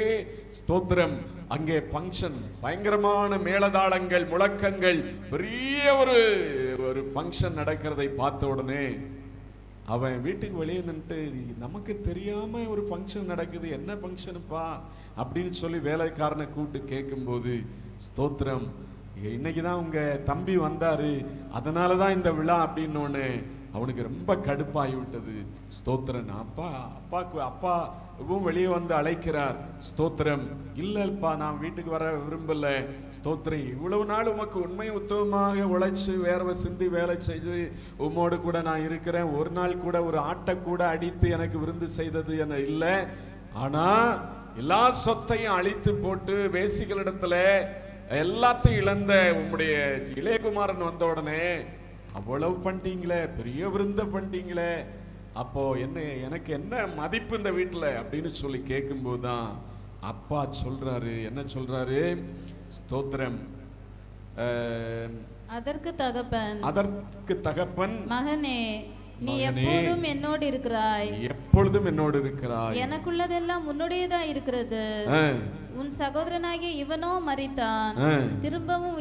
ஸ்தோத்திரம், அங்கே பங்கன், பயங்கரமான மேளதாளங்கள், முழக்கங்கள், பெரிய ஒரு பங்கன் நடக்கிறதை பார்த்த உடனே அவன் வீட்டுக்கு வெளியே நின்று, நமக்கு தெரியாம ஒரு ஃபங்க்ஷன் நடக்குது, என்ன ஃபங்க்ஷனுப்பா அப்படின்னு சொல்லி வேலைக்காரனை கூப்பிட்டு கேட்கும்போது, ஸ்தோத்திரம், இன்னைக்கு தான் உங்க தம்பி வந்தாரு, அதனாலதான் இந்த விழா அப்படின்னு அவனுக்கு ரொம்ப கடுப்பாகி விட்டது. ஸ்தோத்திரன், அப்பாவும் வெளியே வந்து அழைக்கிறார். ஸ்தோத்திரம், இல்லப்பா நான் வீட்டுக்கு வர விரும்பல, ஸ்தோத்திரம், இவ்வளவு நாள் உமக்கு உண்மை உத்தமமாக உழைச்சு வேர்வை சிந்தி வேலை செய்து உம்மோடு கூட நான் இருக்கிறேன், ஒரு நாள் கூட ஒரு ஆட்டை கூட அடித்து எனக்கு விருந்து செய்தது என இல்லை, ஆனா எல்லா சொத்தையும் அழித்து போட்டு வேசிகளிடத்துல எல்லாத்தையும் இழந்த உம்முடைய இளையகுமாரன் வந்த உடனே அவ்வளவு பண்ணிட்டீங்களே, பெரிய விருந்த பண்ணிட்டீங்களே, அப்போ எனக்கு என்ன மதிப்பு இந்த வீட்டுல அப்படின்னு சொல்லி கேட்கும்போது தான் அப்பா சொல்றாரு, என்ன சொல்றாரு, ஸ்தோத்திரம், அதற்கு தகப்பன், மகனே நீ எப்போதும் என்னோடு இருக்கிறாய், எனக்குள்ளதெல்லாம் உன்னுடையதா இருக்கிறது, உன் சகோதரனாகிய இவனோ மரித்தான், திரும்பவும்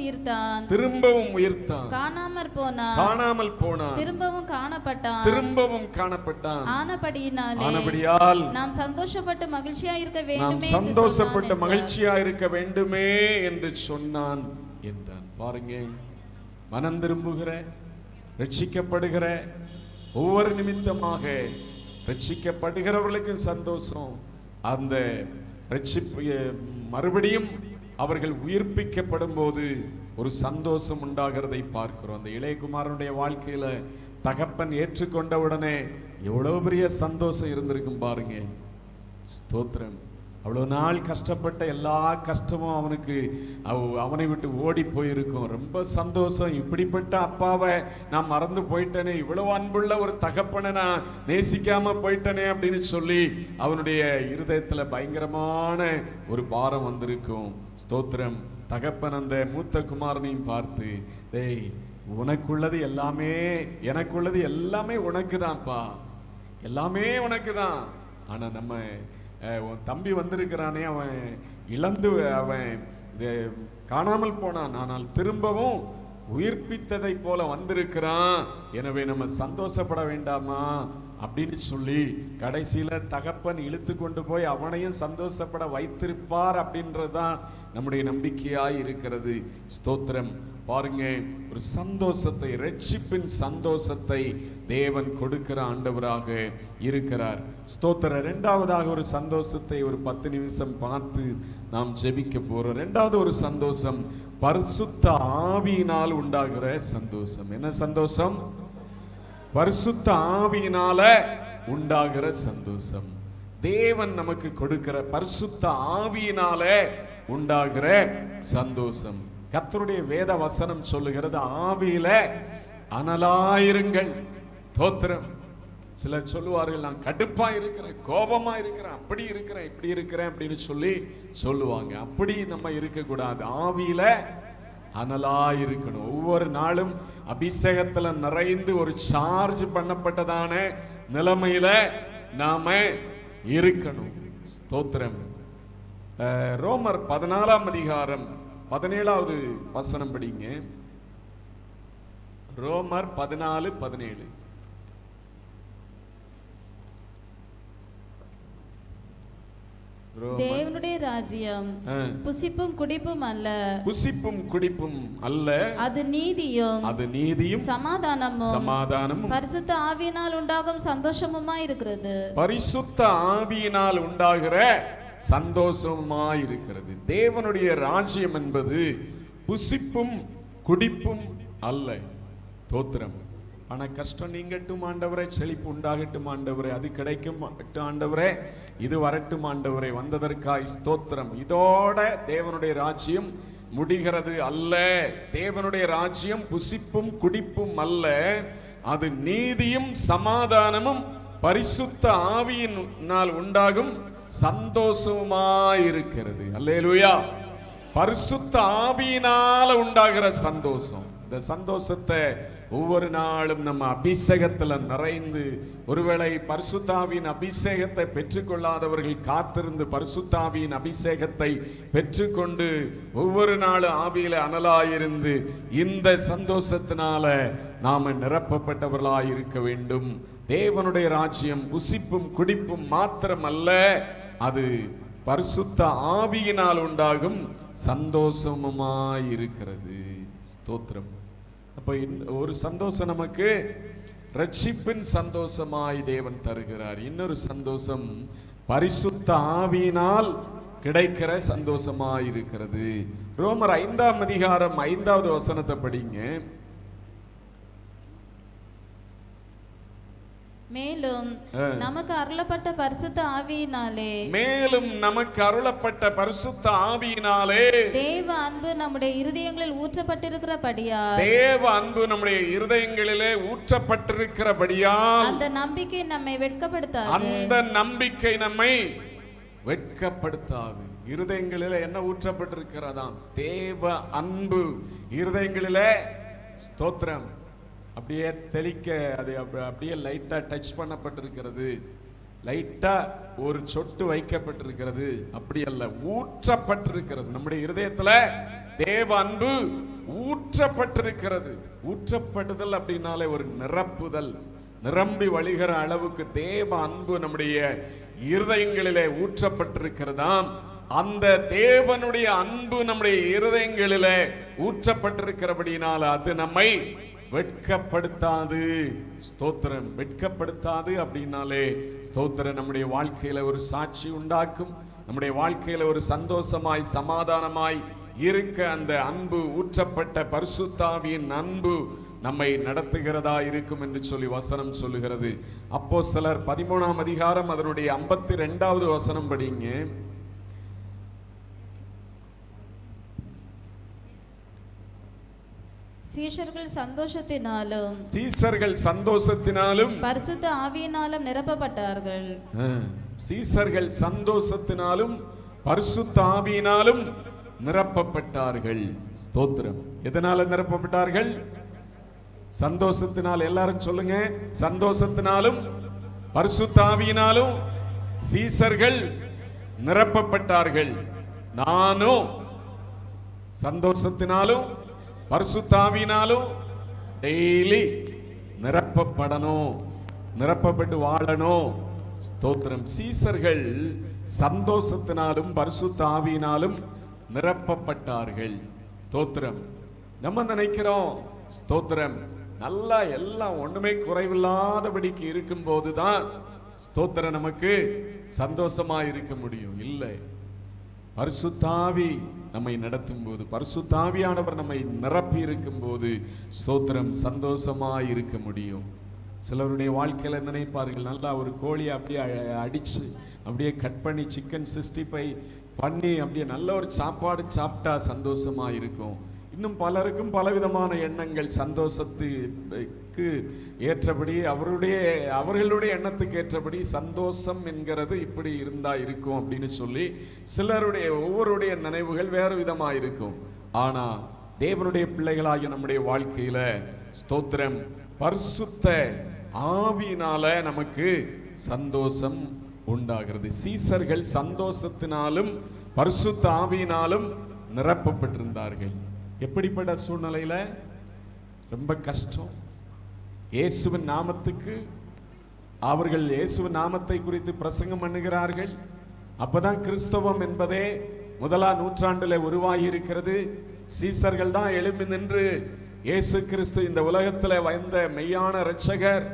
உயிர்த்தான், காணாமல் போனான், திரும்பவும் காணப்பட்டான், ஆனபடியால் நாம் சந்தோஷப்பட்டு மகிழ்ச்சியா இருக்க வேண்டுமே என்று சொன்னான் என்றான். பாருங்க, மனம் திரும்புகிற, ரட்சிக்கப்படுகிற ஒவ்வொரு நிமித்தமாக ரட்சிக்கப்படுகிறவர்களுக்கு சந்தோஷம், அந்த மறுபடியும் அவர்கள் உயிர்ப்பிக்கப்படும் போது ஒரு சந்தோஷம் உண்டாகிறதை பார்க்கிறோம். அந்த இளையகுமாரனுடைய வாழ்க்கையில தகப்பன் ஏற்றுக்கொண்ட உடனே எவ்வளவு பெரிய சந்தோஷம் இருந்திருக்கும் பாருங்க. ஸ்தோத்திரம். அவ்வளவு நாள் கஷ்டப்பட்ட எல்லா கஷ்டமும் அவனை விட்டு ஓடி போயிருக்கும். ரொம்ப சந்தோஷம். இப்படிப்பட்ட அப்பாவை நான் மறந்து போயிட்டேனே, இவ்வளவு அன்புள்ள ஒரு தகப்பனை நான் நேசிக்காம போயிட்டேனே அப்படின்னு சொல்லி அவனுடைய இருதயத்துல பயங்கரமான ஒரு பாரம் வந்திருக்கும். ஸ்தோத்திரம். தகப்பன் அந்த மூத்த குமாரனையும் பார்த்து, டேய், உனக்குள்ளது எல்லாமே எனக்குள்ளது எல்லாமே உனக்கு தான்ப்பா, எல்லாமே உனக்கு தான். ஆனா நம்ம உன் தம்பி வந்திருக்கிறானே, அவன் இழந்து அவன் காணாமல் போனான், ஆனால் திரும்பவும் உயிர்ப்பித்ததை போல வந்திருக்கிறான், எனவே நம்ம சந்தோஷப்பட வேண்டாமா அப்படின்னு சொல்லி கடைசியில தகப்பன் இழுத்து கொண்டு போய் அவனையும் சந்தோஷப்பட வைத்திருப்பார் அப்படின்றதுதான் நம்முடைய நம்பிக்கையாய் இருக்கிறது. ஸ்தோத்திரம். பாருங்க, ஒரு சந்தோஷத்தை, ரட்சிப்பின் சந்தோஷத்தை தேவன் கொடுக்கிற ஆண்டவராக இருக்கிறார். ஸ்தோத்திரம். இரண்டாவதாக ஒரு சந்தோஷத்தை ஒரு 10 நிமிஷம் பார்த்து நாம் ஜெபிக்க போறோம். இரண்டாவது ஒரு சந்தோஷம் பரிசுத்த ஆவியினால் உண்டாகிற சந்தோஷம். என்ன சந்தோஷம்? பரிசுத்த ஆவியினால உண்டாகிற சந்தோஷம். தேவன் நமக்கு கொடுக்கிற பரிசுத்த ஆவியினால உண்டாகிற சந்தோஷம். கர்த்தருடைய வேத வசனம் சொல்லுகிறது, ஆவியில அனலாயிருங்கள். தோத்திரம். சிலர் சொல்லுவார்கள், நான் கடுப்பா இருக்கிறேன், கோபமா இருக்கிறேன், அப்படி இருக்கிறேன், இப்படி இருக்கிறேன் அப்படின்னு சொல்லி சொல்லுவாங்க. அப்படி நம்ம இருக்க கூடாது. ஆவியில அனலா இருக்கணும். ஒவ்வொரு நாளும் அபிஷேகத்துல நிறைந்து ஒரு சார்ஜ் பண்ணப்பட்டதான நிலைமையில நாம இருக்கணும். ஸ்தோத்திரம். ரோமர் 14ஆம் அதிகாரம் 17வது வசனம் படிங்க. ரோமர் 14:17. தேவனுடைய ராஜ்யம் புசிப்பும் குடிப்பும் அல்ல, புசிப்பும் குடிப்பும் அல்ல, அது நீதியும், அது நீதியும் சமாதானமும் பரிசுத்த ஆவியினால் உண்டாகும் சந்தோஷமுமாய் இருக்கிறது. பரிசுத்த ஆவியினால் உண்டாகிற சந்தோஷமாய் இருக்கிறது. தேவனுடைய ராஜ்யம் என்பது புசிப்பும் குடிப்பும் அல்ல. தோத்திரம். ஆனா கஷ்டம் நீங்கட்டும் ஆண்டவரே, செழிப்பு உண்டாகட்டும் ஆண்டவரே, அது கிடைக்கும் ஆண்டவரே, இது வரட்டும் ஆண்டவரே, வந்ததற்காய் ஸ்தோத்திரம். இதோட தேவனுடைய ராஜ்யம் முடிகிறது அல்ல. தேவனுடைய ராஜ்யம் புசிப்பும் குடிப்பும் அல்ல, அது நீதியும் சமாதானமும் பரிசுத்த ஆவியினால் உண்டாகும் சந்தோஷமாயிருக்கிறது. அல்லேலூயா. பரிசுத்த ஆவியினால உண்டாகிற சந்தோஷம். இந்த சந்தோஷத்தை ஒவ்வொரு நாளும் நம்ம அபிஷேகத்துல நிறைந்து, ஒருவேளை பரிசுத்தாவியின் அபிஷேகத்தை பெற்றுக்கொள்ளாதவர்கள் காத்திருந்து பரிசுத்தாவியின் அபிஷேகத்தை பெற்றுக்கொண்டு ஒவ்வொரு நாளும் ஆவியில அனலாயிருந்து இந்த சந்தோஷத்தினால நாம நிரப்பப்பட்டவர்களாய் இருக்க வேண்டும். தேவனுடைய ராஜ்யம் புசிப்பும் குடிப்பும் மாத்திரமல்ல, அது பரிசுத்த ஆவியினால் உண்டாகும் சந்தோஷமாயிருக்கிறது. ஸ்தோத்திரம். அப்ப ஒரு சந்தோஷம் நமக்கு ரட்சிப்பின் சந்தோஷமாய் தேவன் தருகிறார். இன்னொரு சந்தோஷம் பரிசுத்த ஆவியினால் கிடைக்கிற சந்தோஷமாயிருக்கிறது. ரோமர் 5ஆம் அதிகாரம் 5வது வசனத்தை படிங்க. மேலும் நமக்கு அருளப்பட்ட பரிசுத்த ஆவியினாலே, மேலும் நமக்கு அருளப்பட்ட பரிசுத்த ஆவியினாலே தேவ அன்பு நம்முடைய இருதயங்களில் ஊற்றப்பட்டிருக்கிறபடியால், தேவ அன்பு நம்முடைய இருதயங்களிலே ஊற்றப்பட்டிருக்கிறபடியால் அந்த நம்பிக்கை நம்மை வெட்கப்படுத்தாது. அந்த நம்பிக்கை நம்மை வெட்கப்படுத்தாது. இருதயங்களிலே என்ன ஊற்றப்பட்டிருக்கிறதாம்? தேவ அன்பு இருதயங்களிலே. ஸ்தோத்திரம். அப்படியே தெளிக்க, அது அப்படியே லைட்டா டச் பண்ணப்பட்டிருக்கிறது, லைட்டா ஒரு சொட்டு வைக்கப்பட்டிருக்கிறது. அப்படி அல்ல, ஊற்றப்பட்டிருக்கிறது. நம்முடைய இருதயத்துல தேவ அன்பு ஊற்றப்பட்டிருக்கிறது. ஊற்றப்படுதல் அப்படின்னாலே ஒரு நிரப்புதல், நிரம்பி வழிகிற அளவுக்கு தேவ அன்பு நம்முடைய இருதயங்களிலே ஊற்றப்பட்டிருக்கிறதாம். அந்த தேவனுடைய அன்பு நம்முடைய இருதயங்களிலே ஊற்றப்பட்டிருக்கிறபடினால அது நம்மை வெட்கப்படுத்தாது. ஸ்தோத்திரம். வெட்கப்படுத்தாது அப்படின்னாலே ஸ்தோத்திரம் நம்முடைய வாழ்க்கையில ஒரு சாட்சி உண்டாக்கும். நம்முடைய வாழ்க்கையில ஒரு சந்தோஷமாய் சமாதானமாய் இருக்க அந்த அன்பு, ஊற்றப்பட்ட பரிசுத்தாவியின் அன்பு நம்மை நடத்துகிறதா இருக்கும் என்று சொல்லி வசனம் சொல்லுகிறது. அப்போஸ்தலர் 13ஆம் அதிகாரம் அதனுடைய 52வது வசனம் படிங்க. சீஷர்கள் சந்தோஷத்தினாலும் பரிசுத்த ஆவியினாலும் நிரப்பப்பட்டார்கள். சீஷர்கள் சந்தோஷத்தினாலும் பரிசுத்த ஆவியினாலும் நிரப்பப்பட்டார்கள். ஸ்தோத்திரம். எதனால நிரப்பப்பட்டார்கள்? சந்தோஷத்தினால். எல்லாரும் சொல்லுங்க, சந்தோஷத்தினாலும் பரிசுத்த ஆவியினாலும் சீசர்கள் நிரப்பப்பட்டார்கள். நானும் சந்தோஷத்தினாலும் பரிசுத்த ஆவியினாலும் டெய்லி நிரப்பப்படணும், நிரப்பப்பட்டு வாழணும். ஸ்தோத்திரம். சீசர்கள் சந்தோஷத்தினாலும் பரிசுத்த ஆவியினாலும் நிரப்பப்பட்டார்கள். ஸ்தோத்திரம். நம்ம நினைக்கிறோம் ஸ்தோத்திரம் நல்லா எல்லாம் ஒண்ணுமே குறைவில்லாதபடிக்கு இருக்கும் போதுதான் ஸ்தோத்திரம் நமக்கு சந்தோஷமா இருக்க முடியும். இல்லை, பரிசுத்த ஆவி நம்மை நடத்தும் போது, பரிசுத்த ஆவியானவர் நம்மை நிரப்பி இருக்கும் போது ஸ்தோத்திரம் சந்தோஷமா இருக்க முடியும். சிலருடைய வாழ்க்கையில நினைப்பார்கள், நல்லா ஒரு கோழியை அப்படியே அடிச்சு அப்படியே கட் பண்ணி சிக்கன் 65 பண்ணி அப்படியே நல்ல ஒரு சாப்பாடு சாப்பிட்டா சந்தோஷமா இருக்கும். இன்னும் பலருக்கும் பலவிதமான எண்ணங்கள், சந்தோஷத்துக்கு ஏற்றபடி அவர்களுடைய எண்ணத்துக்கு ஏற்றபடி சந்தோஷம் என்கிறது இப்படி இருந்தா இருக்கும் அப்படின்னு சொல்லி சிலருடைய ஒவ்வொருடைய நினைவுகள் வேறு விதமா இருக்கும். ஆனா தேவனுடைய பிள்ளைகளாகிய நம்முடைய வாழ்க்கையில ஸ்தோத்திரம் பரிசுத்த ஆவியினால நமக்கு சந்தோஷம் உண்டாகிறது. சீசர்கள் சந்தோஷத்தினாலும் பரிசுத்த ஆவியினாலும் நிரப்பப்பட்டிருந்தார்கள். எப்படிப்பட்ட சூழ்நிலையில? ரொம்ப கஷ்டம். இயேசுவின் நாமத்துக்கு அவர்கள் இயேசுவின் நாமத்தை குறித்து பிரசங்கம் பண்ணுகிறார்கள். அப்பதான் கிறிஸ்தவம் என்பதே முதலாம் நூற்றாண்டுல உருவாகி இருக்கிறது. சீசர்கள் தான் எழும்பி நின்று இயேசு கிறிஸ்து இந்த உலகத்துல வந்த மெய்யான இரட்சகர்,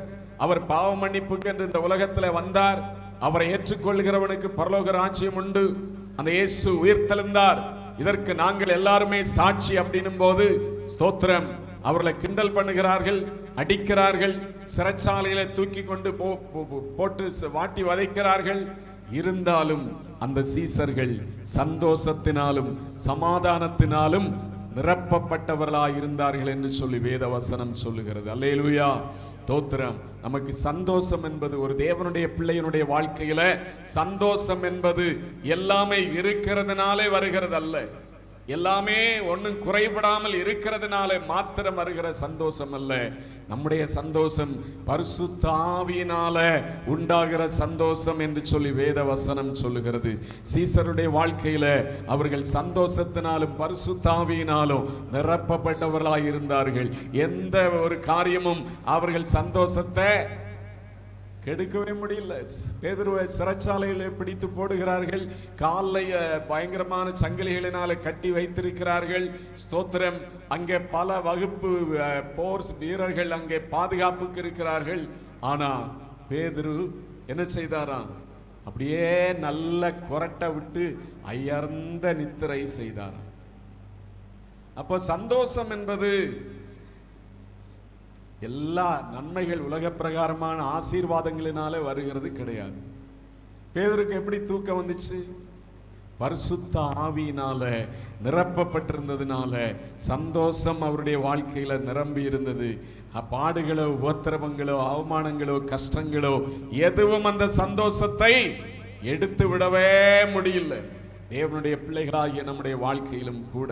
அவர் பாவ மன்னிப்புக்கு என்று இந்த உலகத்துல வந்தார், அவரை ஏற்றுக்கொள்கிறவனுக்கு பரலோக ராஜ்யம் உண்டு, அந்த இயேசு உயிர்த்தெழுந்தார், இதற்கு நாங்கள் எல்லாருமே சாட்சி அப்படின்னும் போது ஸ்தோத்திரம் அவர்களை கிண்டல் பண்ணுகிறார்கள், அடிக்கிறார்கள், சிறைச்சாலையில தூக்கி கொண்டு போட்டு வாட்டி வதைக்கிறார்கள். இருந்தாலும் அந்த சீசர்கள் சந்தோஷத்தினாலும் சமாதானத்தினாலும் நிரப்பப்பட்டவர்களாய் இருந்தார்கள் என்று சொல்லி வேதவசனம் சொல்லுகிறது. அல்லேலூயா, தோத்திரம். நமக்கு சந்தோஷம் என்பது, ஒரு தேவனுடைய பிள்ளையினுடைய வாழ்க்கையில சந்தோஷம் என்பது எல்லாமே இருக்கிறதுனாலே வருகிறது அல்ல, எல்லாமே ஒன்றும் குறைபடாமல் இருக்கிறதுனால மாத்திரம் வருகிற சந்தோஷம் அல்ல. நம்முடைய சந்தோஷம் பரிசுத்த ஆவியினால உண்டாகிற சந்தோஷம் என்று சொல்லி வேதவசனம் சொல்லுகிறது. சீசருடைய வாழ்க்கையில அவர்கள் சந்தோஷத்தினாலும் பரிசுத்த ஆவியினாலும் நிரப்பப்பட்டவர்களாய் இருந்தார்கள். எந்த ஒரு காரியமும் அவர்கள் சந்தோஷத்தை கெடுக்கவே முடியல. பேதுருவை சிறைச்சாலையில பிடித்து போடுகிறார்கள், காலை பயங்கரமான சங்கிலிகளினால கட்டி வைத்திருக்கிறார்கள். ஸ்தோத்திரம். அங்கே பல வகுப்பு போர் வீரர்கள் அங்கே பாதுகாப்புக்கு இருக்கிறார்கள். ஆனா பேதுரு என்ன செய்தாராம்? அப்படியே நல்ல கொரட்டை விட்டு அயர்ந்த நித்திரை செய்தாராம். அப்போ சந்தோஷம் என்பது எல்லா நன்மைகள் உலக பிரகாரமான ஆசீர்வாதங்களினாலே வருகிறது கிடையாது. பேதுருக்கு எப்படி தூக்கம் வந்துச்சு? பரிசுத்த ஆவியினால நிரப்பப்பட்டிருந்ததுனால சந்தோஷம் அவருடைய வாழ்க்கையில நிரம்பி இருந்தது. பாடுகளோ உபத்திரவங்களோ அவமானங்களோ கஷ்டங்களோ எதுவும் அந்த சந்தோஷத்தை எடுத்து விடவே முடியல. தேவனுடைய பிள்ளைகளாகிய நம்முடைய வாழ்க்கையிலும் கூட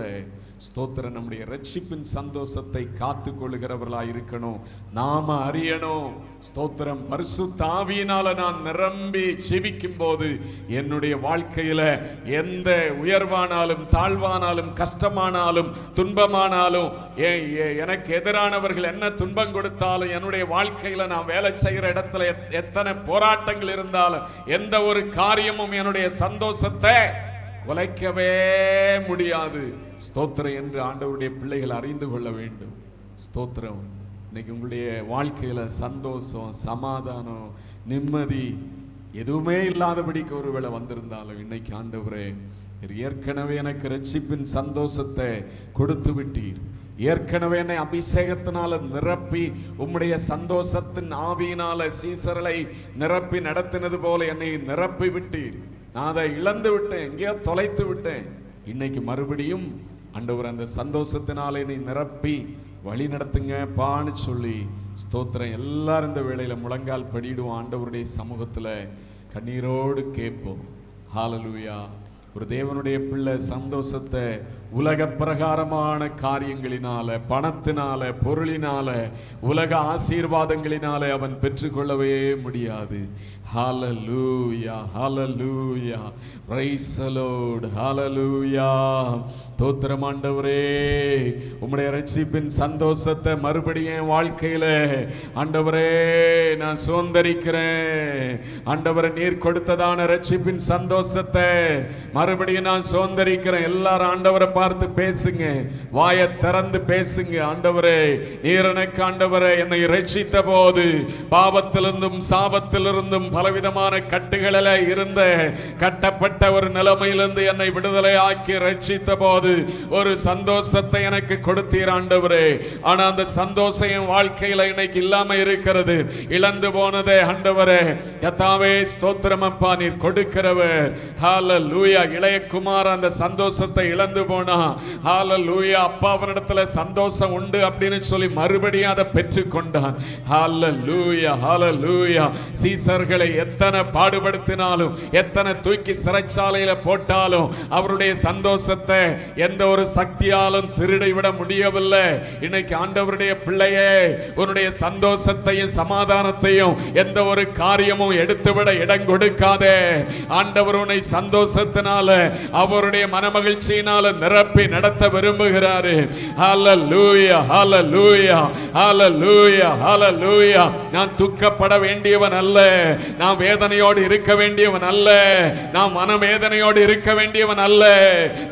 ஸ்தோத்திரம் நம்முடைய ரட்சிப்பின் சந்தோஷத்தை காத்து கொள்ளுகிறவர்களாய் இருக்கணும். நாம அறியணும் ஸ்தோத்திரம் பரிசுத்த ஆவியினால நான் நிரம்பி ஜெபிக்கும் போது என்னுடைய வாழ்க்கையில எந்த உயர்வானாலும் தாழ்வானாலும் கஷ்டமானாலும் துன்பமானாலும் எனக்கு எதிரானவர்கள் என்ன துன்பம் கொடுத்தாலும் என்னுடைய வாழ்க்கையில நான் வேலை செய்கிற இடத்துல எத்தனை போராட்டங்கள் இருந்தாலும் எந்த ஒரு காரியமும் என்னுடைய சந்தோஷத்தை உழைக்கவே முடியாது. ஸ்தோத்திரம் என்று ஆண்டவருடைய பிள்ளைகள் அறிந்து கொள்ள வேண்டும். ஸ்தோத்திரம். இன்னைக்கு உங்களுடைய வாழ்க்கையில சந்தோஷம், சமாதானம், நிம்மதி எதுவுமே இல்லாதபடிக்கு ஒருவேளை வந்திருந்தாலும் இன்னைக்கு ஆண்டவரே ஏற்கனவே எனக்கு ரட்சிப்பின் சந்தோஷத்தை கொடுத்து விட்டீர், ஏற்கனவே என்னை அபிஷேகத்தினால நிரப்பி உம்முடைய சந்தோஷத்தின் ஆவியினால சீசர்களை நிரப்பி நடத்தினது போல என்னை நிரப்பி விட்டீர். நான் அதை இழந்து விட்டேன், எங்கேயோ தொலைத்து விட்டேன். இன்னைக்கு மறுபடியும் ஆண்டவர் அந்த சந்தோஷத்தினால என்னை நிரப்பி வழி நடத்துங்க பான்னு சொல்லி ஸ்தோத்திரம் எல்லாரும் இந்த வேளையில முழங்கால் படிடுவோம். ஆண்டவருடைய சமூகத்துல கண்ணீரோடு கேட்போம். ஹல்லேலூயா. ஒரு தேவனுடைய பிள்ளை சந்தோஷத்தை உலக பிரகாரமான காரியங்களினால, பணத்தினால, பொருளினால, உலக ஆசீர்வாதங்களினால அவன் பெற்றுக்கொள்ளவே முடியாது. ஹalleluya, ஹalleluya, praise the Lord, ஹalleluya. ஸ்தோத்திரம் ஆண்டவரே, உம்முடைய இரட்சிப்பின் சந்தோஷத்தை மறுபடியும் என் வாழ்க்கையில ஆண்டவரே நான் சுதந்தரிக்கிறேன். ஆண்டவரே, நீர் கொடுத்ததான இரட்சிப்பின் சந்தோஷத்தை மறுபடியும் நான் சுதந்தரிக்கிறேன். எல்லாரும் ஆண்டவரை பார்த்து பேசுங்க, வாயை திறந்து பேசுங்க. ஆண்டவரே, நீர் எனக்கு ஆண்டவரே என்னை இரட்சித்த போது பாவத்திலிருந்தும் சாபத்திலிருந்தும் பலவிதமான கட்டுகளில் இருந்த கட்டப்பட்ட ஒரு நிலைமையிலிருந்து என்னை விடுதலை ஆக்கி இரட்சித்த போது ஒரு சந்தோஷத்தை எனக்கு கொடுத்தீர் ஆண்டவரே. ஆனா அந்த சந்தோஷம் என் வாழ்க்கையில இன்னைக்கு இல்லாம இருக்கிறது, இழந்து போனதே ஆண்டவரே. கர்த்தாவே ஸ்தோத்திரம் அப்பா, நீர் கொடுக்கிறவர். ஹalleluya. இளைய குமார் அந்த சந்தோஷத்தை இழந்து போனா, ஹalleluya, அப்பா அவனிடத்துல சந்தோஷம் உண்டு அப்படின்னு சொல்லி மறுபடியும் அதை பெற்றுக்கொண்டான். ஹalleluya, ஹalleluya. சீசர்களை எத்தனை பாடுபடுத்தினாலும், எத்தனை தூக்கி சிறைச்சாலையில போட்டாலும் அவருடைய சந்தோஷத்தை எந்த ஒரு சக்தியாலும் திருடி விட முடியவில்லை. இன்னைக்கு ஆண்டவருடைய பிள்ளையே, உன்னுடைய சந்தோஷத்தையும் சமாதானத்தையும் எந்த ஒரு காரியமும் எடுத்துவிட இடம் கொடுக்காதே. ஆண்டவர் உன்னை சந்தோஷத்தினால, அவருடைய மனமகிழ்ச்சியினால நிரப்பி நடத்த விரும்புகிறாரு. ஹalleluya, ஹalleluya, ஹalleluya, ஹalleluya. நான் துக்கப்பட வேண்டியவன் அல்ல, நான் வேதனையோடு இருக்க வேண்டியவன் அல்ல, நான் மனவேதனையோடு இருக்க வேண்டியவன் அல்ல.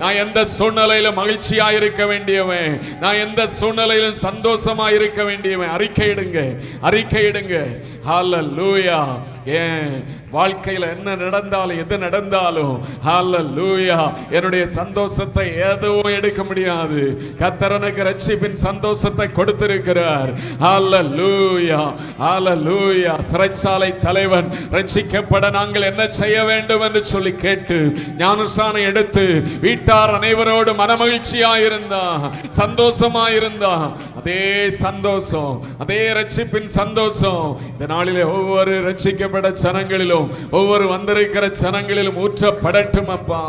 நான் எந்த சூழ்நிலையிலும் மகிழ்ச்சியா இருக்க வேண்டியவன், நான் எந்த சூழ்நிலையிலும் சந்தோஷமா இருக்க வேண்டியவன். அறிக்கையிடுங்க, அறிக்கையிடுங்க. ஹalleluya. ஏன் வாழ்க்கையில என்ன நடந்தாலும், எது நடந்தாலும், ஹalleluya, என்னுடைய சந்தோஷத்தை எதுவும் எடுக்க முடியாது. கர்த்தர் எனக்கு இரட்சிப்பின் சந்தோஷத்தை கொடுத்திருக்கிறார். ஹalleluya, ஹalleluya. சிறைச்சாலை தலைவன் ரட்சிக்கப்பட நாங்கள் என்ன செய்ய வேண்டும் என்று சொல்லி கேட்டு ஞானஸ்நானம் எடுத்து வீட்டார் அனைவரோடு மனமகிழ்ச்சியா இருந்தா, சந்தோஷமா இருந்தா. அதே சந்தோஷம், அதே இரட்சிப்பின் சந்தோஷம் இந்த நாளிலே ஒவ்வொரு ரட்சிக்கப்பட்ட ஜனங்களிலும், ஒவ்வொரு வந்திருக்கிற ஜனங்களிலும் ஊற்றப்படட்டும் அப்பா.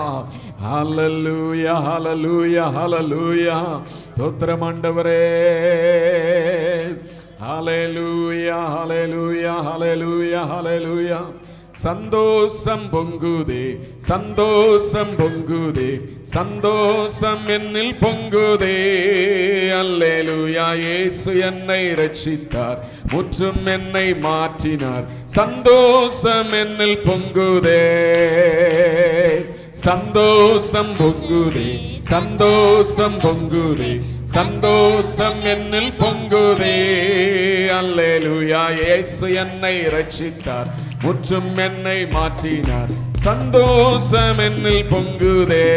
ஹalleluya, ஹalleluya, ஹalleluya. ஸ்தோத்திரம் ஆண்டவரே. ஹalleluya, ஹalleluya, ஹalleluya, ஹalleluya. சந்தோஷம் பொங்குதே, சந்தோஷம் பொங்குதே, சந்தோஷம் என்னில் பொங்குதே. அல்லேலூயா. இயேசு என்னை ரட்சித்தார், முற்றும் என்னை மாற்றினார். சந்தோஷம் என்னில் பொங்குதே, சந்தோஷம் பொங்குதே, சந்தோஷம் பொங்குதே, சந்தோஷம் என்னில் பொங்குதே. அல்லேலூயா. இயேசு என்னை ரட்சித்தார், முற்றும் என்னை மாற்றினார். சந்தோஷம் என்னில் பொங்குதே.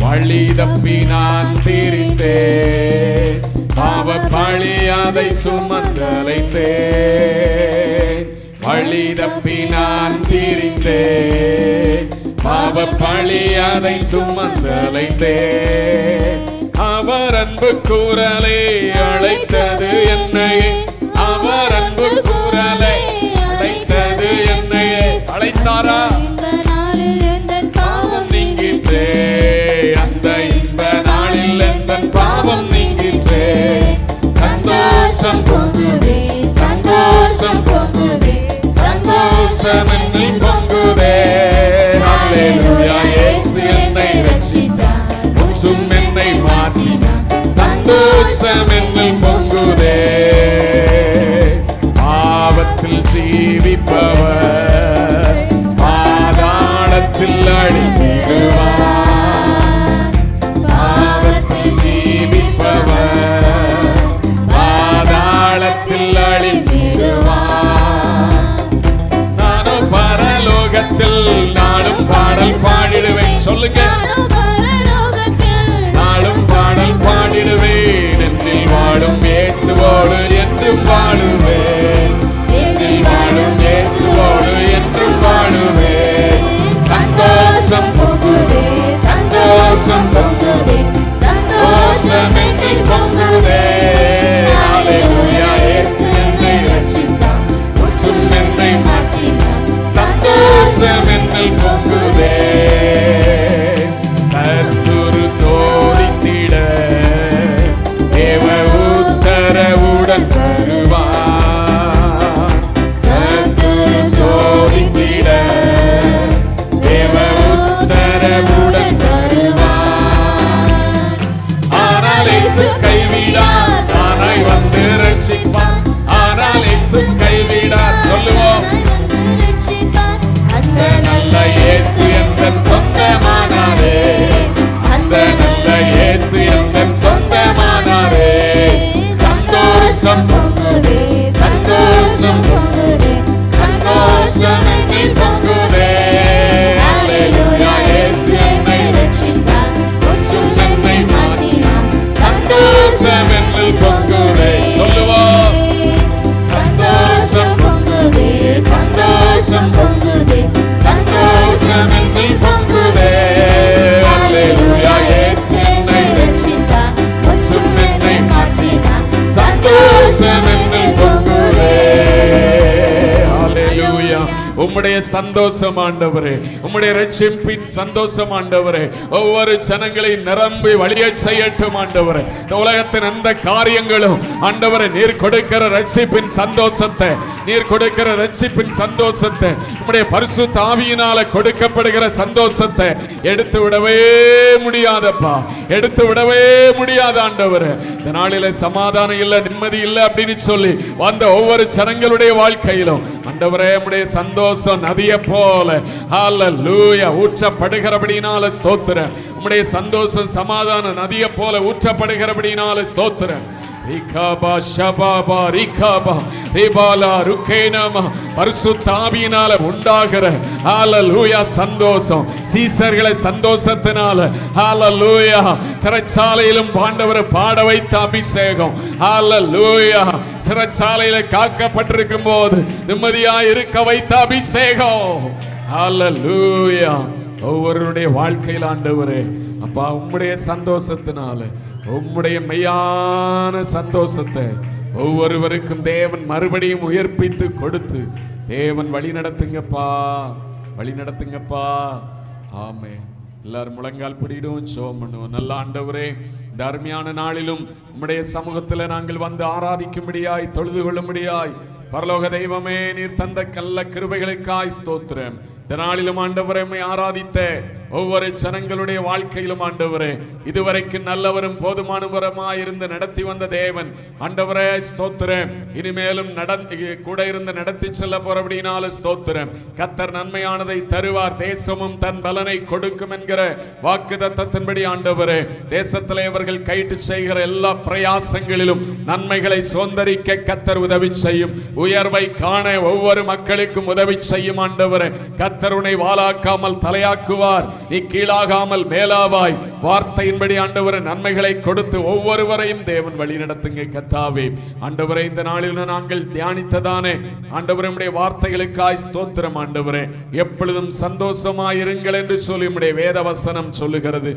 வழி தப்பி நான் திரிந்தேன், பாவ பழி அதை சுமந்தலைத்தேன். வழி தப்பி நான் திரிந்தேன், பாவ பழி அதை சுமந்தலைத்தேன். அவர் அன்பு குரலை அழைத்தது என்னை, அவர் அன்பு குரலை அழைத்தது என்னை. அழைத்தாரா? பாவம் நீங்கிற்றே, அந்த இன்ப நாளில் எந்த பாவம் நீங்கிற்றே. சந்தோஷம் பொங்குதே, சந்தோஷம் பொங்குதே, சந்தோஷம் என்னில் பொங்குதே. அல்லேலூயா. இயேசு என்னை ரட்சித்தார், முற்றும் என்னை மாற்றினார். சந்தோஷம் என்னில் பொங்குதே. பாவத்தில் ஜீவிப்பவர் பாதாளத்தில் அழிந்திடுவார். பாவத்தில் ஜீவிப்பவர் பாதாளத்தில் அழிந்திடுவார். நானும் பரலோகத்தில் நானும் பாடல் பாடிடுவேன். சொல்லுங்க. நானும் பாடல் பாடிடுவேன். என்னில் வாழும் இயேசுவோடு என்றும் வாழுவேன். என்னில் வாழும் இயேசுவோடு என்றும் வாழுவேன். சந்தோஷம் பொங்குதே, சந்தோஷம் பொங்குதே, சந்தோஷம் என்னில் பொங்குதே. அல்லேலூயா. இயேசு என்னை ரட்சித்தார், முற்றும் என்னை மாற்றினார். சந்தோஷம் என்னில் பொங்குதே. சந்தோஷம் பொங்குதே, சந்தோஷம் பொங்குதே, சந்தோஷம் என்னில் பொங்குதே. ஹல்லேலூயா, இயேசு என்னை ரட்சித்தார், முற்றும் என்னை மாற்றினார், சந்தோஷம் என்னில் பொங்குதே. சொல்லுவோம், சந்தோஷம் பொங்குதே, சந்தோஷம் பொங்குதே, சந்தோஷம் என்னில் பொங்குதே. ஹல்லேலூயா, இயேசு என்னை ரட்சித்தார், முற்றும் என்னை மாற்றினார், சந்தோஷம் என்னில் பொங்குதே. ஹல்லேலூயா. உம்முடைய சந்தோஷம் ஆண்டவரே, உம்முடைய ரட்சிப்பின் சந்தோஷம் ஆண்டவரே, ஒவ்வொரு ஜனங்களை நிரம்பி வழிய செய்யட்டும் ஆண்டவரே. இந்த உலகத்தின் எந்த காரியங்களும் ஆண்டவரே, நீர் கொடுக்கிற ரட்சிப்பின் சந்தோஷத்தை, நீர் கொடுக்கிற ரட்சிப்பின் சந்தோஷத்தை, உம்முடைய பரிசுத்த ஆவியினால கொடுக்கப்படுகிற சந்தோஷத்தை எடுத்து விடவே முடியாதப்பா, எடுத்து விடவே முடியாத ஆண்டவரே. இந்த நாளில சமாதானம் இல்ல, நிம்மதி இல்ல அப்படின்னு சொல்லி வந்த ஒவ்வொரு ஜனங்களுடைய வாழ்க்கையிலும் ஆண்டவரே, உம்முடைய சந்தோஷம் நதியை போல ஹல்லேலூயா ஊற்றப்படுகிறபடினால ஸ்தோத்திரம். உம்முடைய சந்தோஷம் சமாதான நதியை போல ஊற்றப்படுகிறபடினால ஸ்தோத்திரம். ரிகாபா ஷபாபா ரிகாபா ரிபாலா ருகேனமா பரிசுத்த ஆவியினால உண்டாகிற ஹல்லேலூயா சந்தோஷம், சீசர்களை சந்தோஷத்தினால ஹல்லேலூயா சிறைச்சாலையிலும் ஆண்டவரை பாட வைத்த அபிஷேகம், ஹல்லேலூயா சிறைச்சாலையில காக்கப்பட்டிருக்கும் போது நிம்மதியாய் இருக்க வைத்த அபிஷேகம், ஹல்லேலூயா ஒவ்வொருடைய வாழ்க்கையில் ஆண்டவரே அப்பா உம்முடைய சந்தோஷத்தினால, உம்முடைய மெய்யான சந்தோஷத்தை ஒவ்வொருவருக்கும் தேவன் மறுபடியும் உயிர்ப்பித்து கொடுத்து தேவன் வழி நடத்துங்கப்பா, வழி நடத்துங்கப்பா. ஆமே. எல்லாரும் முழங்கால் பிடிடும், ஜெபம் பண்ணுவோம். நல்ல ஆண்டவரே, இந்த அருமையான நாளிலும் உம்முடைய சமூகத்தில் நாங்கள் வந்து ஆராதிக்கும்படியாய், தொழுது கொள்ளும்படியாய் பரலோக தெய்வமே, நீர் தந்த கல்ல கிருபைகளுக்காய் ஸ்தோத்திரம். இந்த நாளிலும் ஆண்டவரே ஆராதித்த ஒவ்வொரு ஜனங்களுடைய வாழ்க்கையிலும் ஆண்டவரே, இதுவரைக்கும் நல்லவரும் போதுமானவருமாய் இருந்து நடத்தி வந்த தேவன் ஆண்டவரே ஸ்தோத்திரம். இனிமேலும் கூட இருந்து நடத்தி செல்ல போறபடினால ஸ்தோத்திரம். கர்த்தர் நன்மையானதை தருவார், தேசமும் தன் பலனை கொடுக்கும் என்கிற வாக்குத்தத்தத்தின்படி ஆண்டவரே, தேசத்திலே அவர்கள் கைட்டு செய்கிற எல்லா பிரயாசங்களிலும் நன்மைகளை சுதந்தரிக்க கர்த்தர் உதவி செய்யும், உயர்வை காண ஒவ்வொரு மக்களுக்கும் உதவி செய்யும் ஆண்டவரே. கர்த்தர் உன்னை வாளாக்காமல் தலையாக்குவார், நீ கீழாகாமல் மேலாவாய். வார்த்தையின்படி ஆண்டவரே நன்மைகளை கொடுத்து ஒவ்வொருவரையும் தேவன் வழி நடத்துங்க கர்த்தாவே. ஆண்டவரே, இந்த நாளில் நாங்கள் தியானித்ததானே ஆண்டவரே உம்முடைய வார்த்தைகளுக்காய் ஸ்தோத்திரம் ஆண்டவரே. எப்பொழுதும் சந்தோஷமாயிருங்கள் என்று சொல்லி உம்முடைய வேத வசனம் சொல்லுகிறது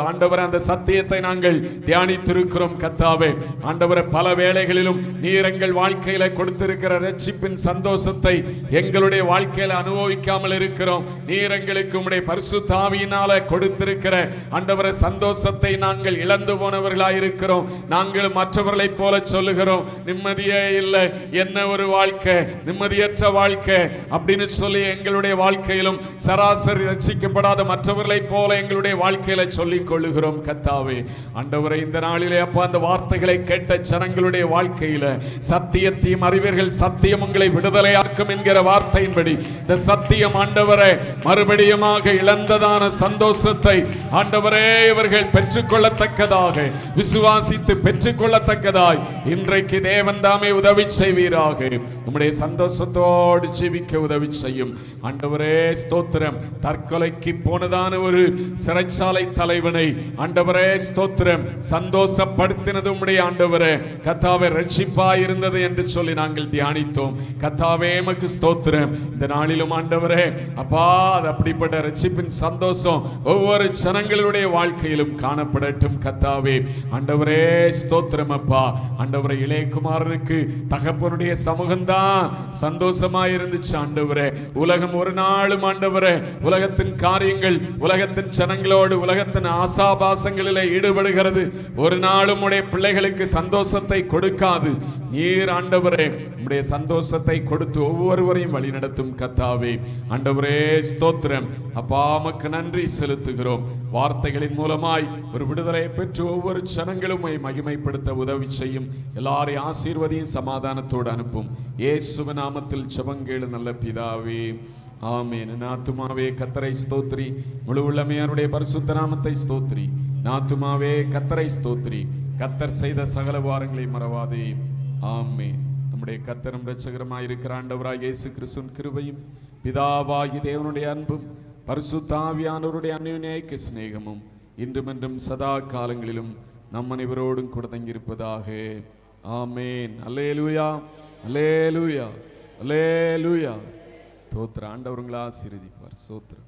ஆண்டவரே. அந்த சத்தியத்தை நாங்கள் தியானித்திருக்கிறோம் கர்த்தாவே. ஆண்டவரே, பல வேளைகளிலும் நீர் எங்கள் வாழ்க்கையில கொடுத்திருக்கிற ரட்சிப்பின் சந்தோஷத்தை எங்களுடைய வாழ்க்கையில அனுபவிக்காமல் இருக்கிறோம். நீர் எங்களுக்கு உம்முடைய பரிசுத்த ஆவியினால கொடுத்திருக்கிற ஆண்டவரே சந்தோஷத்தை நாங்கள் இழந்து போனவர்களாயிருக்கிறோம். நாங்கள் மற்றவர்களைப் போல சொல்லுகிறோம், நிம்மதியே இல்லை, என்ன ஒரு வாழ்க்கை, நிம்மதியற்ற வாழ்க்கை அப்படின்னு சொல்லி எங்களுடைய வாழ்க்கையிலும் சராசரி ரட்சிக்கப்படாத மற்றவர்களைப் போல எங்களுடைய வாழ்க்கையில சொல்லிக் கொள்ளுகிறோம் கர்த்தாவே. ஆண்டவரே, இந்த நாளிலே அப்பா அந்த வார்த்தைகளை கேட்ட ஜனங்களுடைய வாழ்க்கையில சத்தியத்தையும் அறிவீர்கள், சத்தியம் உங்களை விடுதலையாக்கும் என்கிற வார்த்தையின்படி இந்த சத்தியம் ஆண்டவரே மறுபடியுமாக இழந்ததான சந்தோஷத்தை ஆண்டவரே இவர்கள் பெற்றுக்கொள்ளத்தக்கதாக, விசுவாசித்து பெற்றுக்கொள்ளத்தக்கதாய் இன்றைக்கு தேவன் தாமே உதவி செய்வீராக. உம்முடைய சந்தோஷத்தோடு ஜீவிக்க உதவி செய்யும் ஆண்டவரே ஸ்தோத்திரம். தற்கொலைக்கு போனதான ஒரு சிறைச்சாலை தலைவனை ஆண்டவரே ஸ்தோத்திரம் சந்தோஷப்படுத்தினது உம்முடைய ஆண்டவரே கர்த்தாவே ரட்சிப்பாய் இருந்தது என்று சொல்லி நாங்கள் தியானித்தோம் கர்த்தாவே. எமக்கு ஸ்தோத்திரம். இந்த நாளிலும் ஆண்டவரே அப்பா அப்படிப்பட்ட ரட்சிப்பின் சந்தோஷம் ஒவ்வொரு ஜனங்களுடைய வாழ்க்கையிலும் காணப்படட்டும் கர்த்தாவே. ஆண்டவரே ஸ்தோத்திரம் அப்பா. ஆண்டவரே, இளையகுமாரனுக்கு தகப்பனுடைய சமூகம்தான் சந்தோஷமா இருந்துச்சு ஆண்டவரே. உலகம் ஒரு நாளும் ஆண்டவரே உலகத்தின் காரியங்கள், உலகத்தின் ஜனங்களோடு உலகத்தின் ஆசாபாசங்களிலே ஈடுபடுகிறது. ஒரு நாளும் உடைய பிள்ளைகளுக்கு சந்தோஷத்தை கொடுக்காது. நீர் ஆண்டவரே உம்முடைய சந்தோஷத்தை கொடுத்து ஒவ்வொருவரையும் வழி நடத்தும் கர்த்தாவே. ஆண்டவரே ஸ்தோத்திரம் அப்பா, உமக்கு நன்றி செலுத்துகிறோம். வார்த்தைகளின் மூலமாய் ஒரு விடுதலையை பெற்று ஒவ்வொரு ஜனங்களும் மகிமைப்படுத்த உதவி செய்யும். எல்லாரையும் ஆசீர்வதியும், சமாதானத்தோடு அனுப்பும். இயேசுவின் நாமத்தில் ஜெபங்கேளு நல்ல பிதாவே, ஆமென். நாத்துமாவே கர்த்தரை ஸ்தோத்திரி, முழு உள்ளமையாருடைய பரிசுத்த நாமத்தை ஸ்தோத்திரி. நாத்துமாவே கர்த்தரை ஸ்தோத்திரி, கர்த்தர் செய்த சகல வாரங்களை மறவாதே. ஆமென். நம்முடைய கர்த்தரும் இரட்சகருமாய் இருக்கிற ஆண்டவராகிய இயேசு கிறிஸ்துவின் கிருபையும் பிதாவாகிய தேவனுடைய அன்பும் பரிசுத்த ஆவியானவருடைய அன்யோன்ய சிநேகமும் இன்றும் என்றும் சதா காலங்களிலும் நம் அனைவரோடும் கூட தங்கியிருப்பதாக. ஆமென். அல்லேலூயா, அல்லேலூயா, அல்லேலூயா. தோத்திர ஆண்டவருங்களா ஆசீர்வதிப்பார். சோத்திரம்.